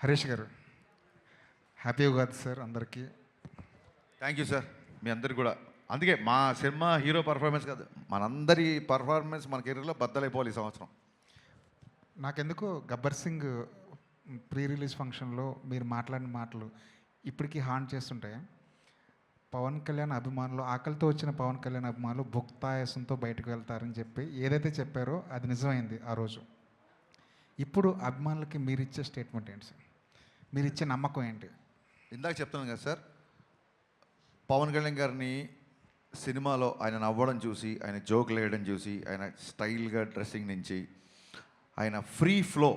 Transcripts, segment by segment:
హరీష్ గారు, happy Ugadi sir అందరికీ. Thank you sir, మీ అందరికి కూడా. అందుకే మా సినిమా హీరో పర్ఫార్మెన్స్ కాదు, మనందరి పర్ఫార్మెన్స్ మన కెరీర్లో బద్దలైపోవాలి ఈ సంవత్సరం. నాకెందుకు గబ్బర్ సింగ్ ప్రీ రిలీజ్ ఫంక్షన్లో మీరు మాట్లాడిన మాటలు ఇప్పటికీ హాంట్ చేస్తుంటాయి. పవన్ కళ్యాణ్ అభిమానులు, ఆకలితో వచ్చిన పవన్ కళ్యాణ్ అభిమానులు భుక్తాయాసంతో బయటకు వెళ్తారని చెప్పి ఏదైతే చెప్పారో అది నిజమైంది ఆ రోజు. ఇప్పుడు అభిమానులకి మీరు ఇచ్చే స్టేట్మెంట్ ఏంటి సార్? మీరు ఇచ్చే నమ్మకం ఏంటి? ఇందాక చెప్తున్నాను కదా సార్, పవన్ కళ్యాణ్ గారిని సినిమాలో ఆయన నవ్వడం చూసి, ఆయన జోకులు వేయడం చూసి, ఆయన స్టైల్గా డ్రెస్సింగ్ నుంచి, ఆయన ఫ్రీ ఫ్లో,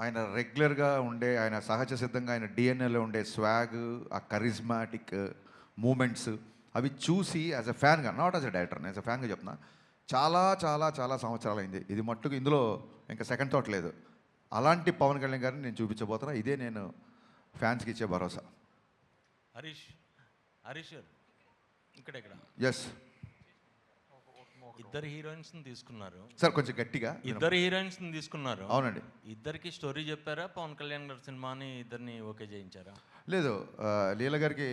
ఆయన రెగ్యులర్గా ఉండే, ఆయన సహజ సిద్ధంగా ఆయన డిఎన్ఏలో ఉండే స్వాగ్, ఆ కరిజ్మాటిక్ మూమెంట్స్ అవి చూసి యాజ్ ఎ ఫ్యాన్గా, not as a director, as a ఫ్యాన్గా చెప్తున్నా, చాలా చాలా చాలా సంవత్సరాలు అయింది. ఇది మట్టుకు ఇందులో ఇంకా సెకండ్ థాట్ లేదు. అలాంటి పవన్ కళ్యాణ్ గారిని నేను చూపించబోతున్నా. ఇదే నేను ఫ్యాన్స్కి ఇచ్చే భరోసా. హరీష్ గారు ఇక్కడ ఎస్, ఇద్దరు హీరోయిన్స్ తీసుకున్నారు సార్ కొంచెం గట్టిగా. ఇద్దరు హీరోయిన్స్ తీసుకున్నారు. అవునండి. ఇద్దరికి స్టోరీ చెప్పారా? పవన్ కళ్యాణ్ గారి సినిమాని ఇద్దరిని ఓకే చేయించారా? లేదు, లీల గారికి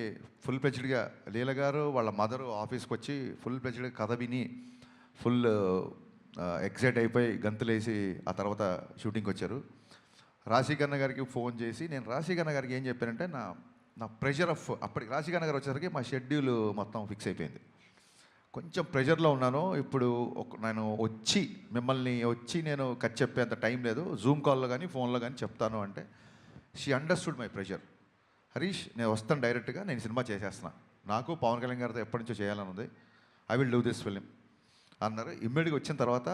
ఫుల్ ప్లెజ్డ్గా, లీల గారు వాళ్ళ మదరు ఆఫీస్కి వచ్చి ఫుల్ ప్లెజ్డ్గా కథ విని ఫుల్ ఎక్సైట్ అయిపోయి గంతులేసి ఆ తర్వాత షూటింగ్కి వచ్చారు. రాశీకన్న గారికి ఫోన్ చేసి నేను రాశీకన్న గారికి ఏం చెప్పానంటే, నా ప్రెషర్ ఆఫ్, అప్పటికి రాశీకన్న గారు వచ్చేసరికి మా షెడ్యూల్ మొత్తం ఫిక్స్ అయిపోయింది. కొంచెం ప్రెషర్లో ఉన్నాను ఇప్పుడు. నేను మిమ్మల్ని వచ్చి నేను కట్ చెప్పేంత టైం లేదు, జూమ్ కాల్లో కానీ ఫోన్లో కానీ చెప్తాను అంటే she understood my pressure. Harish, నేను వస్తాను డైరెక్ట్గా, నేను సినిమా చేసేస్తున్నా, నాకు పవన్ కళ్యాణ్ గారితో ఎప్పటి నుంచో చేయాలని ఉంది, I will do this film అన్నారు. ఇమ్మీడియట్గా వచ్చిన తర్వాత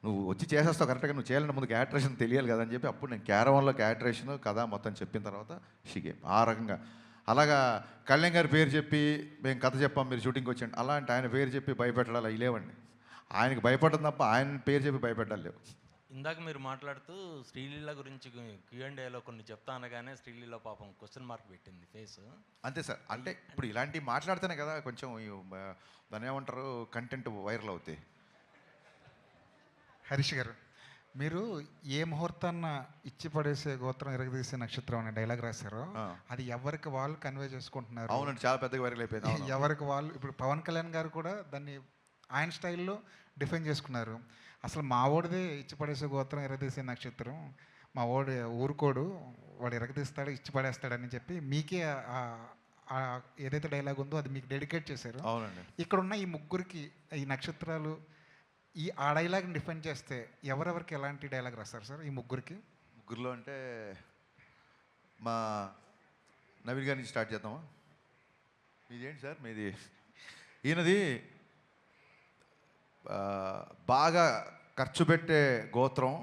నువ్వు వచ్చి చేసేస్తావు కరెక్ట్గా, నువ్వు చేయాలంటే ముందు క్యారెక్టరేషన్ తెలియాలి కదా అని చెప్పి అప్పుడు నేను క్యారవాన్లో క్యారెక్టరేషన్ కథ మొత్తం చెప్పిన తర్వాత షీగే ఆ రకంగా. అలాగా కళ్యాణ్ గారి పేరు చెప్పి మేము కథ చెప్పాం, మీరు షూటింగ్కి వచ్చాండి, అలాంటి ఆయన పేరు చెప్పి భయపెట్టాలి అవి లేవండి. ఆయనకి భయపడడం తప్ప ఆయన పేరు చెప్పి భయపెట్టాలి లేవు. ఇందాక మీరు మాట్లాడుతూ శ్రీలీల గురించి Q&Aలో కొన్ని చెప్తా అనగానే శ్రీలీల పాపం క్వశ్చన్ మార్క్ పెట్టింది ఫేస్. అంతే సార్, అంటే ఇప్పుడు ఇలాంటివి మాట్లాడితేనే కదా కొంచెం దాన్ని ఏమంటారు, కంటెంట్ వైరల్ అవుతాయి. హరీష్ గారు, మీరు ఏ ముహూర్తాన్న ఇచ్చి పడేసే గోత్రం ఎరగదీసే నక్షత్రం అనే డైలాగ్ రాశారో అది ఎవరికి వాళ్ళు కన్వే చేసుకుంటున్నారు. అవునండి, చాలా పెద్దగా వైరల్ అయిపోయింది. ఎవరికి వాళ్ళు ఇప్పుడు పవన్ కళ్యాణ్ గారు కూడా దాన్ని ఆయన స్టైల్లో డిఫైన్ చేసుకున్నారు. అసలు మా ఓడిదే ఇచ్చి పడేసే గోత్రం ఎరగదీసే నక్షత్రం, మా ఓడి ఊరుకోడు, వాడు ఎరగదీస్తాడు ఇచ్చి పడేస్తాడని చెప్పి మీకే ఏదైతే డైలాగ్ ఉందో అది మీకు డెడికేట్ చేశారు. అవునండి. ఇక్కడ ఉన్న ఈ ముగ్గురికి ఈ నక్షత్రాలు ఆ డైలాగ్ని డిఫైన్ చేస్తే ఎవరెవరికి ఎలాంటి డైలాగ్ రాస్తారు సార్ ఈ ముగ్గురికి? ముగ్గురులో అంటే మా నవీన్ గారి నుంచి స్టార్ట్ చేద్దామా? మీది ఏంటి సార్? మీది ఈయనది బాగా ఖర్చు పెట్టే గోత్రం,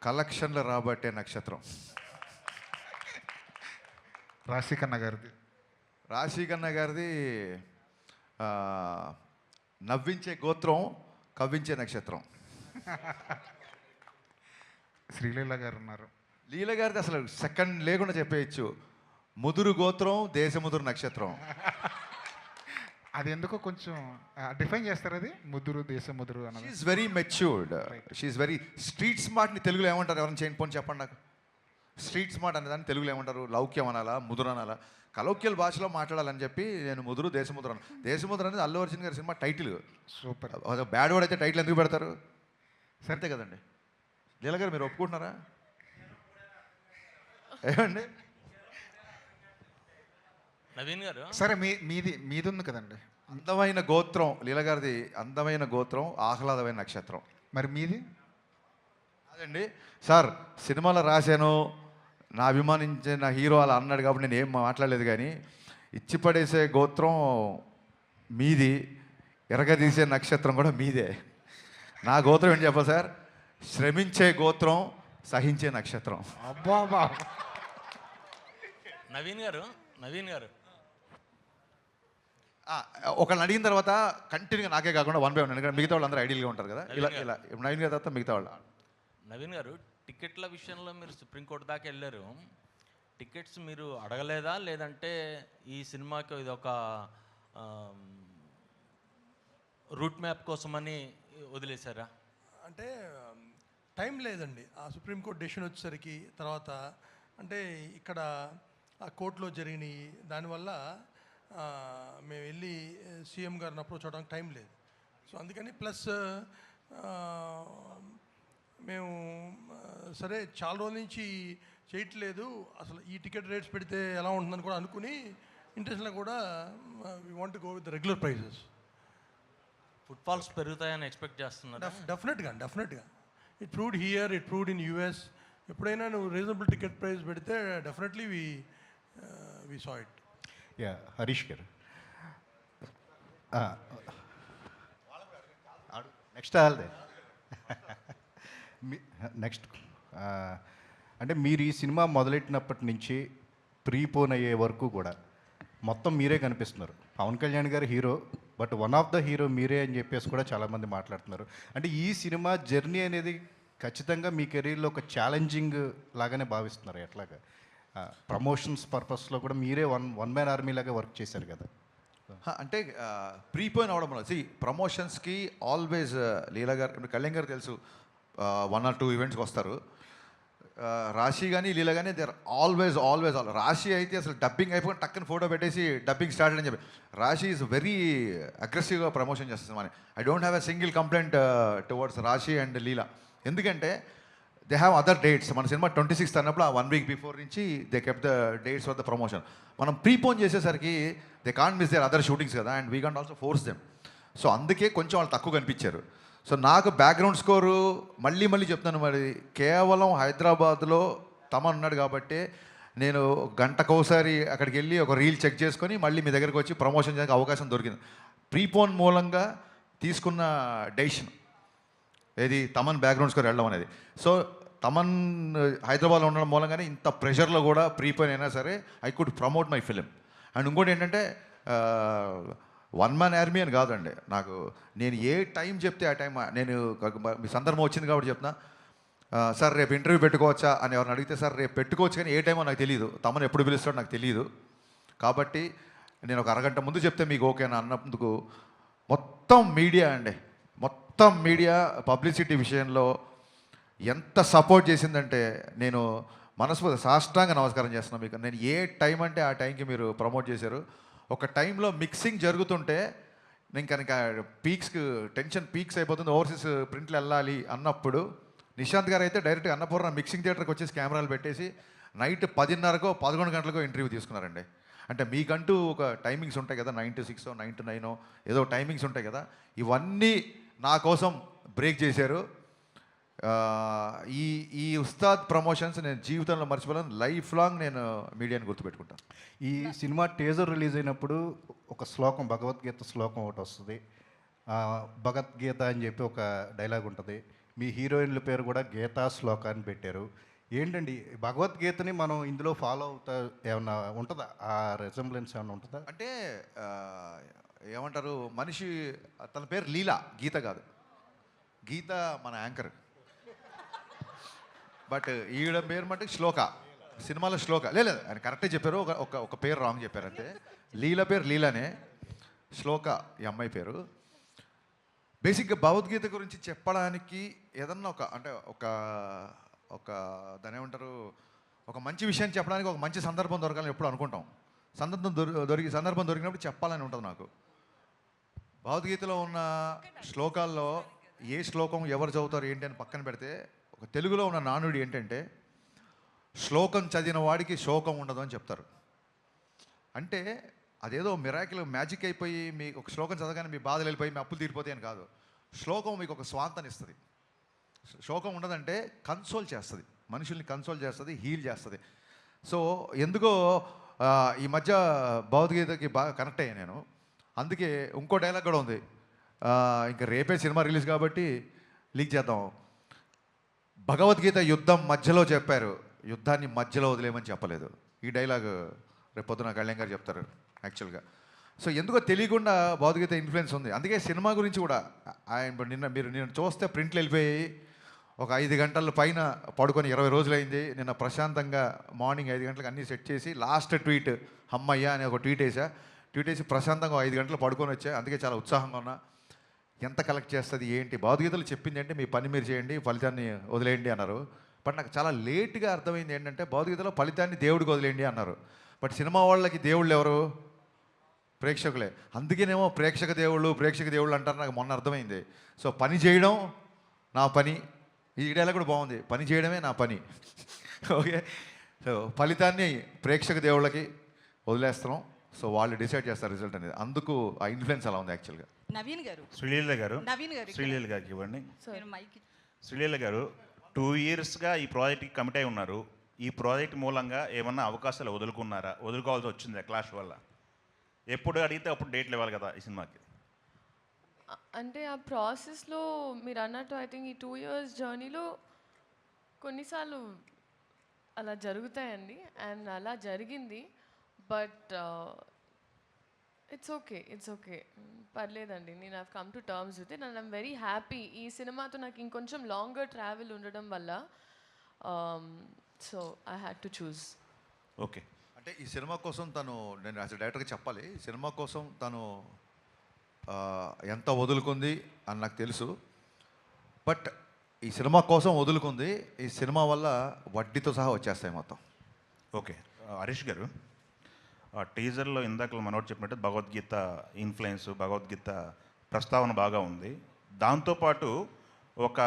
కలెక్షన్లు రాబట్టే నక్షత్రం. రాశీకన్న గారిది నవ్వించే గోత్రం, కవ్వించే నక్షత్రం. శ్రీలీల గారు ఉన్నారు. లీల గారిది అసలు సెకండ్ లేకుండా చెప్పేయచ్చు, ముదురు గోత్రం, దేశముదురు నక్షత్రం. అది ఎందుకో కొంచెం డిఫైన్ చేస్తారు, అది ముదురు దేశముదురు అన్నది. She is very matured, she is very street స్మార్ట్ని తెలుగులో ఏమంటారు? ఎవరైనా చేయండి పోనీ చెప్పండి నాకు. స్ట్రీట్ స్మార్ట్ అనేదాన్ని తెలుగులో ఏమంటారు? లౌక్యం అనాలా, ముదురు అనాలా? కలౌక్యల భాషలో మాట్లాడాలని చెప్పి నేను ముదురు దేశముద్ర అన్న. దేశముద్ర అనేది అల్లు అర్జున్ గారి cinema title. Super. Bad word అయితే టైటిల్ ఎందుకు పెడతారు? సరితే కదండి. లీల గారు మీరు ఒప్పుకుంటున్నారా? ఏమండి నవీన్ గారు? సరే, మీది ఉంది కదండి. అందమైన గోత్రం లీల గారిది, అందమైన గోత్రం, ఆహ్లాదమైన నక్షత్రం. మరి మీది? అదండి సార్, సినిమాలో రాశాను, నా అభిమానించిన హీరో అలా అన్నాడు కాబట్టి నేను ఏం మాట్లాడలేదు. కానీ ఇచ్చి పడేసే గోత్రం మీది, ఎరగదీసే నక్షత్రం కూడా మీదే. నా గోత్రం ఏంటి చెప్పాలి సార్? శ్రమించే గోత్రం, సహించే నక్షత్రం. అబ్బా. నవీన్ గారు ఒకళ్ళని అడిగిన తర్వాత కంటిన్యూగా నాకే కాకుండా 1 by 1, ఎందుకంటే మిగతా వాళ్ళు అందరూ ఐడియల్గా ఉంటారు కదా. ఇలా నవీన్ గారి తర్వాత మిగతా వాళ్ళు. నవీన్ గారు, టికెట్ల విషయంలో మీరు సుప్రీంకోర్టు దాకా వెళ్ళారు. టికెట్స్ మీరు అడగలేదా, లేదంటే ఈ సినిమాకి ఇది ఒక రూట్ మ్యాప్ కోసమని వదిలేశారా? అంటే టైం లేదండి. ఆ సుప్రీంకోర్టు డెసిషన్ వచ్చేసరికి తర్వాత అంటే ఇక్కడ ఆ కోర్టులో జరిగిన దానివల్ల మేము వెళ్ళి సీఎం గారిని అప్రోచ్ అవ్వడానికి టైం లేదు. సో అందుకని ప్లస్ మేము సరే చాలా రోజుల నుంచి చేయట్లేదు, అసలు ఈ టికెట్ రేట్స్ పెడితే ఎలా ఉంటుందని కూడా అనుకుని ఇంటెన్షన్లో కూడా we want to go with regular prices. Footfalls పెరుగుతాయని ఎక్స్పెక్ట్ చేస్తున్నారు. డెఫినెట్గా it proved here, it proved in US. ఎప్పుడైనా నువ్వు రీజనబుల్ టికెట్ ప్రైస్ పెడితే definitely we saw it. Yeah, Harish garu next వాళ్ళదే నెక్స్ట్ అంటే మీరు ఈ సినిమా మొదలెట్టినప్పటి నుంచి ప్రీపోన్ అయ్యే వరకు కూడా మొత్తం మీరే కనిపిస్తున్నారు. పవన్ కళ్యాణ్ గారు hero, but one of the hero మీరే అని చెప్పేసి కూడా చాలామంది మాట్లాడుతున్నారు. అంటే ఈ సినిమా జర్నీ అనేది ఖచ్చితంగా మీ కెరీర్లో ఒక ఛాలెంజింగ్ లాగానే భావిస్తున్నారు. ఎట్లాగా ప్రమోషన్స్ పర్పస్లో కూడా మీరే వన్ మ్యాన్ ఆర్మీ లాగా వర్క్ చేశారు కదా. అంటే ప్రీపోయిన్ అవడం వల్ల ప్రమోషన్స్కి ఆల్వేస్ లీలా గారు, ఇప్పుడు కళ్యాణ్ గారు తెలుసు, 1 or 2 ఈవెంట్స్కి వస్తారు. రాశి కానీ లీలా కానీ దే ఆర్ ఆల్వేస్ రాశి అయితే అసలు డబ్బింగ్ అయిపోయి టక్కన ఫోటో పెట్టేసి డబ్బింగ్ స్టార్ట్ అని చెప్పి రాశి ఈజ్ వెరీ అగ్రెసివ్గా ప్రమోషన్ చేస్తుంది. మన I don't have a single complaint towards Rashi and Leela. ఎందుకంటే దే హ్యావ్ అదర్ డేట్స్. మన సినిమా 26th అన్నప్పుడు ఆ 1 week బిఫోర్ నుంచి they kept the dates for the promotion. మనం ప్రీపోన్ చేసేసరికి they can't miss their other shootings కదా, and we can't also force them. So అందుకే కొంచెం వాళ్ళు తక్కువ కనిపించారు. సో నాకు బ్యాక్గ్రౌండ్ స్కోరు మళ్ళీ చెప్తాను, మరి కేవలం హైదరాబాద్లో తమన్ ఉన్నాడు కాబట్టి నేను గంటకోసారి అక్కడికి వెళ్ళి ఒక రీల్ చెక్ చేసుకొని మళ్ళీ మీ దగ్గరికి వచ్చి ప్రమోషన్ చేయడానికి అవకాశం దొరికింది. ప్రీపోన్ మూలంగా తీసుకున్న డెసిషన్ ఏది తమన్ బ్యాక్గ్రౌండ్ స్కోర్ వెళ్ళడం అనేది. సో తమన్ హైదరాబాద్లో ఉండడం మూలంగానే ఇంత ప్రెషర్లో కూడా ప్రీపోన్ అయినా సరే I could promote my film. And ఇంకోటి ఏంటంటే 1 man ఆర్మీ అని కాదండి, నాకు నేను ఏ టైం చెప్తే ఆ టైం నేను మీ సందర్భం వచ్చింది కాబట్టి చెప్తున్నా. సార్ రేపు ఇంటర్వ్యూ పెట్టుకోవచ్చా అని ఎవరిని అడిగితే సార్ రేపు పెట్టుకోవచ్చు, కానీ ఏ టైమో నాకు తెలియదు, తమను ఎప్పుడు పిలుస్తాడో నాకు తెలియదు. కాబట్టి నేను ఒక అరగంట ముందు చెప్తే మీకు ఓకేనా అన్నందుకు మొత్తం మీడియా పబ్లిసిటీ విషయంలో ఎంత సపోర్ట్ చేసిందంటే నేను మనస్ఫూర్తి సాష్టాంగ నమస్కారం చేస్తున్నాను మీకు. నేను ఏ టైం అంటే ఆ టైంకి మీరు ప్రమోట్ చేశారు. ఒక టైంలో మిక్సింగ్ జరుగుతుంటే నేను కనుక టెన్షన్ పీక్స్ అయిపోతుంది, ఓవర్సీస్ ప్రింట్లు వెళ్ళాలి అన్నప్పుడు నిశాంత్ గారు అయితే డైరెక్ట్గా అన్నపూర్ణ మిక్సింగ్ థియేటర్కి వచ్చేసి కెమెరాలు పెట్టేసి నైట్ 10:30కో 11 గంటలకో ఇంటర్వ్యూ తీసుకున్నారండి. అంటే మీకంటూ ఒక టైమింగ్స్ ఉంటాయి కదా, 9 to 6, 9 to 9 ఏదో టైమింగ్స్ ఉంటాయి కదా, ఇవన్నీ నా కోసం బ్రేక్ చేశారు. ఈ ఉస్తాద్ ప్రమోషన్స్ నేను జీవితంలో మర్చిపోలేను. లైఫ్ లాంగ్ నేను మీడియాని గుర్తుపెట్టుకుంటాను. ఈ సినిమా టీజర్ రిలీజ్ అయినప్పుడు ఒక శ్లోకం, భగవద్గీత శ్లోకం ఒకటి వస్తుంది. భగవద్గీత అని చెప్పి ఒక డైలాగ్ ఉంటుంది. మీ హీరోయిన్ల పేరు కూడా గీతా శ్లోక అని పెట్టారు. ఏంటండి భగవద్గీతని మనం ఇందులో ఫాలో అవుతా ఏమన్నా ఉంటుందా? ఆ రెసెంబ్లెన్స్ ఏమన్నా ఉంటుందా? అంటే ఏమంటారు, మనిషి తన పేరు లీలా, గీత కాదు. గీత మన యాంకర్, బట్ ఈవిడ పేరు మటుకు శ్లోక. సినిమాలో శ్లోక లేదు, ఆయన కరెక్టే చెప్పారు, ఒక పేరు రాంగ్ చెప్పారు అంతే. లీల పేరు లీలానే, శ్లోక ఈ అమ్మాయి పేరు. బేసిక్గా భగవద్గీత గురించి చెప్పడానికి ఏదన్నా ఒక దాని ఏమంటారు, ఒక మంచి విషయం చెప్పడానికి ఒక మంచి సందర్భం దొరకాలని ఎప్పుడు అనుకుంటాం. సందర్భం దొరికినప్పుడు చెప్పాలని ఉంటుంది నాకు. భగవద్గీతలో ఉన్న శ్లోకాల్లో ఏ శ్లోకం ఎవరు చదువుతారు ఏంటి అని పక్కన పెడితే, ఒక తెలుగులో ఉన్న నానుడి ఏంటంటే శ్లోకం చదివిన వాడికి శోకం ఉండదు అని చెప్తారు. అంటే అదేదో మిరాకిల్ మ్యాజిక్ అయిపోయి మీకు ఒక శ్లోకం చదవగానే మీ బాధలు వెళ్ళిపోయి మీ అప్పులు తీరిపోతాయి అని కాదు. శ్లోకం మీకు ఒక స్వాంతాన్ని ఇస్తుంది. శోకం ఉండదంటే కన్సోల్ చేస్తుంది, మనుషుల్ని కన్సోల్ చేస్తుంది, హీల్ చేస్తుంది. సో ఎందుకో ఈ మధ్య భగవద్గీతకి బాగా కనెక్ట్ అయ్యాను నేను. అందుకే ఇంకో డైలాగ్ కూడా ఉంది, ఇంకా రేపే సినిమా రిలీజ్ కాబట్టి లీక్ చేద్దాం. భగవద్గీత యుద్ధం మధ్యలో చెప్పారు, యుద్ధాన్ని మధ్యలో వదిలేమని చెప్పలేదు. ఈ డైలాగ్ రేపు పొద్దున కళ్యాణ్ గారు చెప్తారు యాక్చువల్గా. సో ఎందుకో తెలియకుండా భగవద్గీత ఇన్ఫ్లుయెన్స్ ఉంది. అందుకే సినిమా గురించి కూడా నిన్న చూస్తే ప్రింట్లు వెళ్ళిపోయి ఒక 5 గంటల పైన పడుకొని 20 రోజులైంది. నిన్న ప్రశాంతంగా మార్నింగ్ 5 గంటలకు అన్నీ సెట్ చేసి లాస్ట్ ట్వీట్ అమ్మయ్య అని ఒక ట్వీట్ వేసి ప్రశాంతంగా 5 గంటలు పడుకొని వచ్చా. అందుకే చాలా ఉత్సాహంగా ఉన్నా. ఎంత కలెక్ట్ చేస్తుంది ఏంటి, భగవద్గీతలు చెప్పింది అంటే మీ పని మీరు చేయండి, ఫలితాన్ని వదిలేయండి అన్నారు. బట్ నాకు చాలా లేట్గా అర్థమైంది ఏంటంటే భౌతికతలో ఫలితాన్ని దేవుడికి వదిలేయండి అన్నారు. బట్ సినిమా వాళ్ళకి దేవుళ్ళు ఎవరు? ప్రేక్షకులే. అందుకేనేమో ప్రేక్షక దేవుళ్ళు అంటారు, నాకు మొన్న అర్థమైంది. సో పని చేయడం నా పని, ఈ డైలాగ్ కూడా బాగుంది, పని చేయడమే నా పని. ఓకే, సో ఫలితాన్ని ప్రేక్షక దేవుళ్ళకి వదిలేస్తున్నాం. సో వాళ్ళు డిసైడ్ చేస్తారు రిజల్ట్ అనేది. అందుకు ఆ ఇన్ఫ్లుయెన్స్ అలా ఉంది యాక్చువల్గా. నవీన్ గారు శ్రీలీల గారు నవీన్ గారు శ్రీలీల గారికి ఇవ్వండి. నేను మైక్ శ్రీలీల గారు 2 yearsగా ఈ ప్రాజెక్ట్కి కమిట్ అయి ఉన్నారు. ఈ ప్రాజెక్ట్ మూలంగా ఏమన్నా అవకాశాలు వదులుకున్నారా? వదులుకోవాల్సి వచ్చిందా క్లాష్ వల్ల? ఎప్పుడు అడిగితే అప్పుడు డేట్లు ఇవ్వాలి కదా ఈ సినిమాకి. అంటే ఆ ప్రాసెస్లో మీరు అన్నట్టు ఐ థింక్ ఈ 2 years జర్నీలో కొన్నిసార్లు అలా జరుగుతాయండి, అండ్ అలా జరిగింది. బట్ ఇట్స్ ఓకే పర్లేదండి. నేను I've come to terms with it and I'm very happy. ఈ సినిమాతో నాకు ఇంకొంచెం లాంగర్ ట్రావెల్ ఉండడం వల్ల so I had to choose. Okay, అంటే ఈ సినిమా కోసం తను, నేను యాజ్ డైరెక్టర్గా చెప్పాలి, ఈ సినిమా కోసం తను ఎంత వదులుకుంది అని నాకు తెలుసు. బట్ ఈ సినిమా కోసం వదులుకుంది, ఈ సినిమా వల్ల వడ్డీతో సహా వచ్చేస్తాయి మొత్తం. ఓకే. హరీష్ గారు, ఆ టీజర్లో ఇందాక మనోడు చెప్పినట్టు భగవద్గీత ఇన్ఫ్లుయెన్స్, భగవద్గీత ప్రస్తావన బాగా ఉంది. దాంతోపాటు ఒక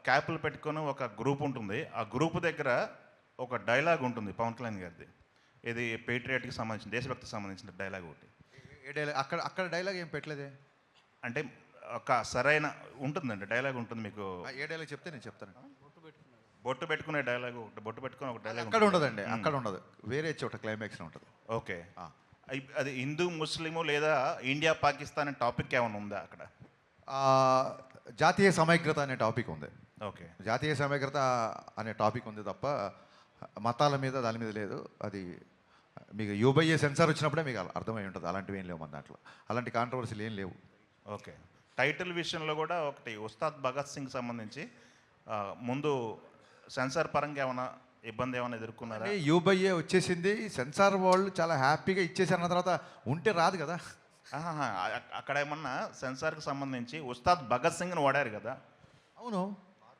క్యాప్లు పెట్టుకొని ఒక గ్రూప్ ఉంటుంది. ఆ గ్రూప్ దగ్గర ఒక డైలాగ్ ఉంటుంది పవన్ కళ్యాణ్ గారిది. ఇది పేట్రియాట్కి సంబంధించిన, దేశభక్తికి సంబంధించిన డైలాగ్ ఒకటి. ఏ డైలాగ్? అక్కడ డైలాగ్ ఏం పెట్టలేదే. అంటే ఒక సరైన ఉంటుందండి డైలాగ్ ఉంటుంది మీకు. ఏ డైలాగ్ చెప్తే నేను చెప్తాను. బొట్టు పెట్టుకునే డైలాగ్ ఒకటి, బొట్టు పెట్టుకునే ఒక డైలాగ్ అక్కడ ఉండదండి, అక్కడ ఉండదు, వేరే చోట క్లైమాక్స్ ఉంటుంది. ఓకే. అది హిందూ ముస్లిము లేదా ఇండియా పాకిస్తాన్ అనే టాపిక్ ఏమైనా ఉందా అక్కడ? జాతీయ సమైక్యత అనే టాపిక్ ఉంది. ఓకే. జాతీయ సమైక్యత అనే టాపిక్ ఉంది తప్ప మతాల మీద దాని మీద లేదు. అది మీకు యూబైఏ సెన్సార్ వచ్చినప్పుడే మీకు అర్థమై ఉంటుంది. అలాంటివి ఏం లేవు మన దాంట్లో, అలాంటి కాంట్రవర్సీలు ఏం లేవు. ఓకే. టైటిల్ విషయంలో కూడా ఒకటి ఉస్తాద్ భగత్ సింగ్ సంబంధించి ముందు సెన్సార్ పరంగా ఏమైనా ఇబ్బంది ఏమైనా ఎదుర్కొన్నారా? యూబైఏ వచ్చేసింది, సెన్సార్ వాళ్ళు చాలా హ్యాపీగా ఇచ్చేసారన్న తర్వాత ఉంటే రాదు కదా. అక్కడ ఏమన్నా సెన్సార్కి సంబంధించి ఉస్తాద్ భగత్ సింగ్ని వాడారు కదా. అవును,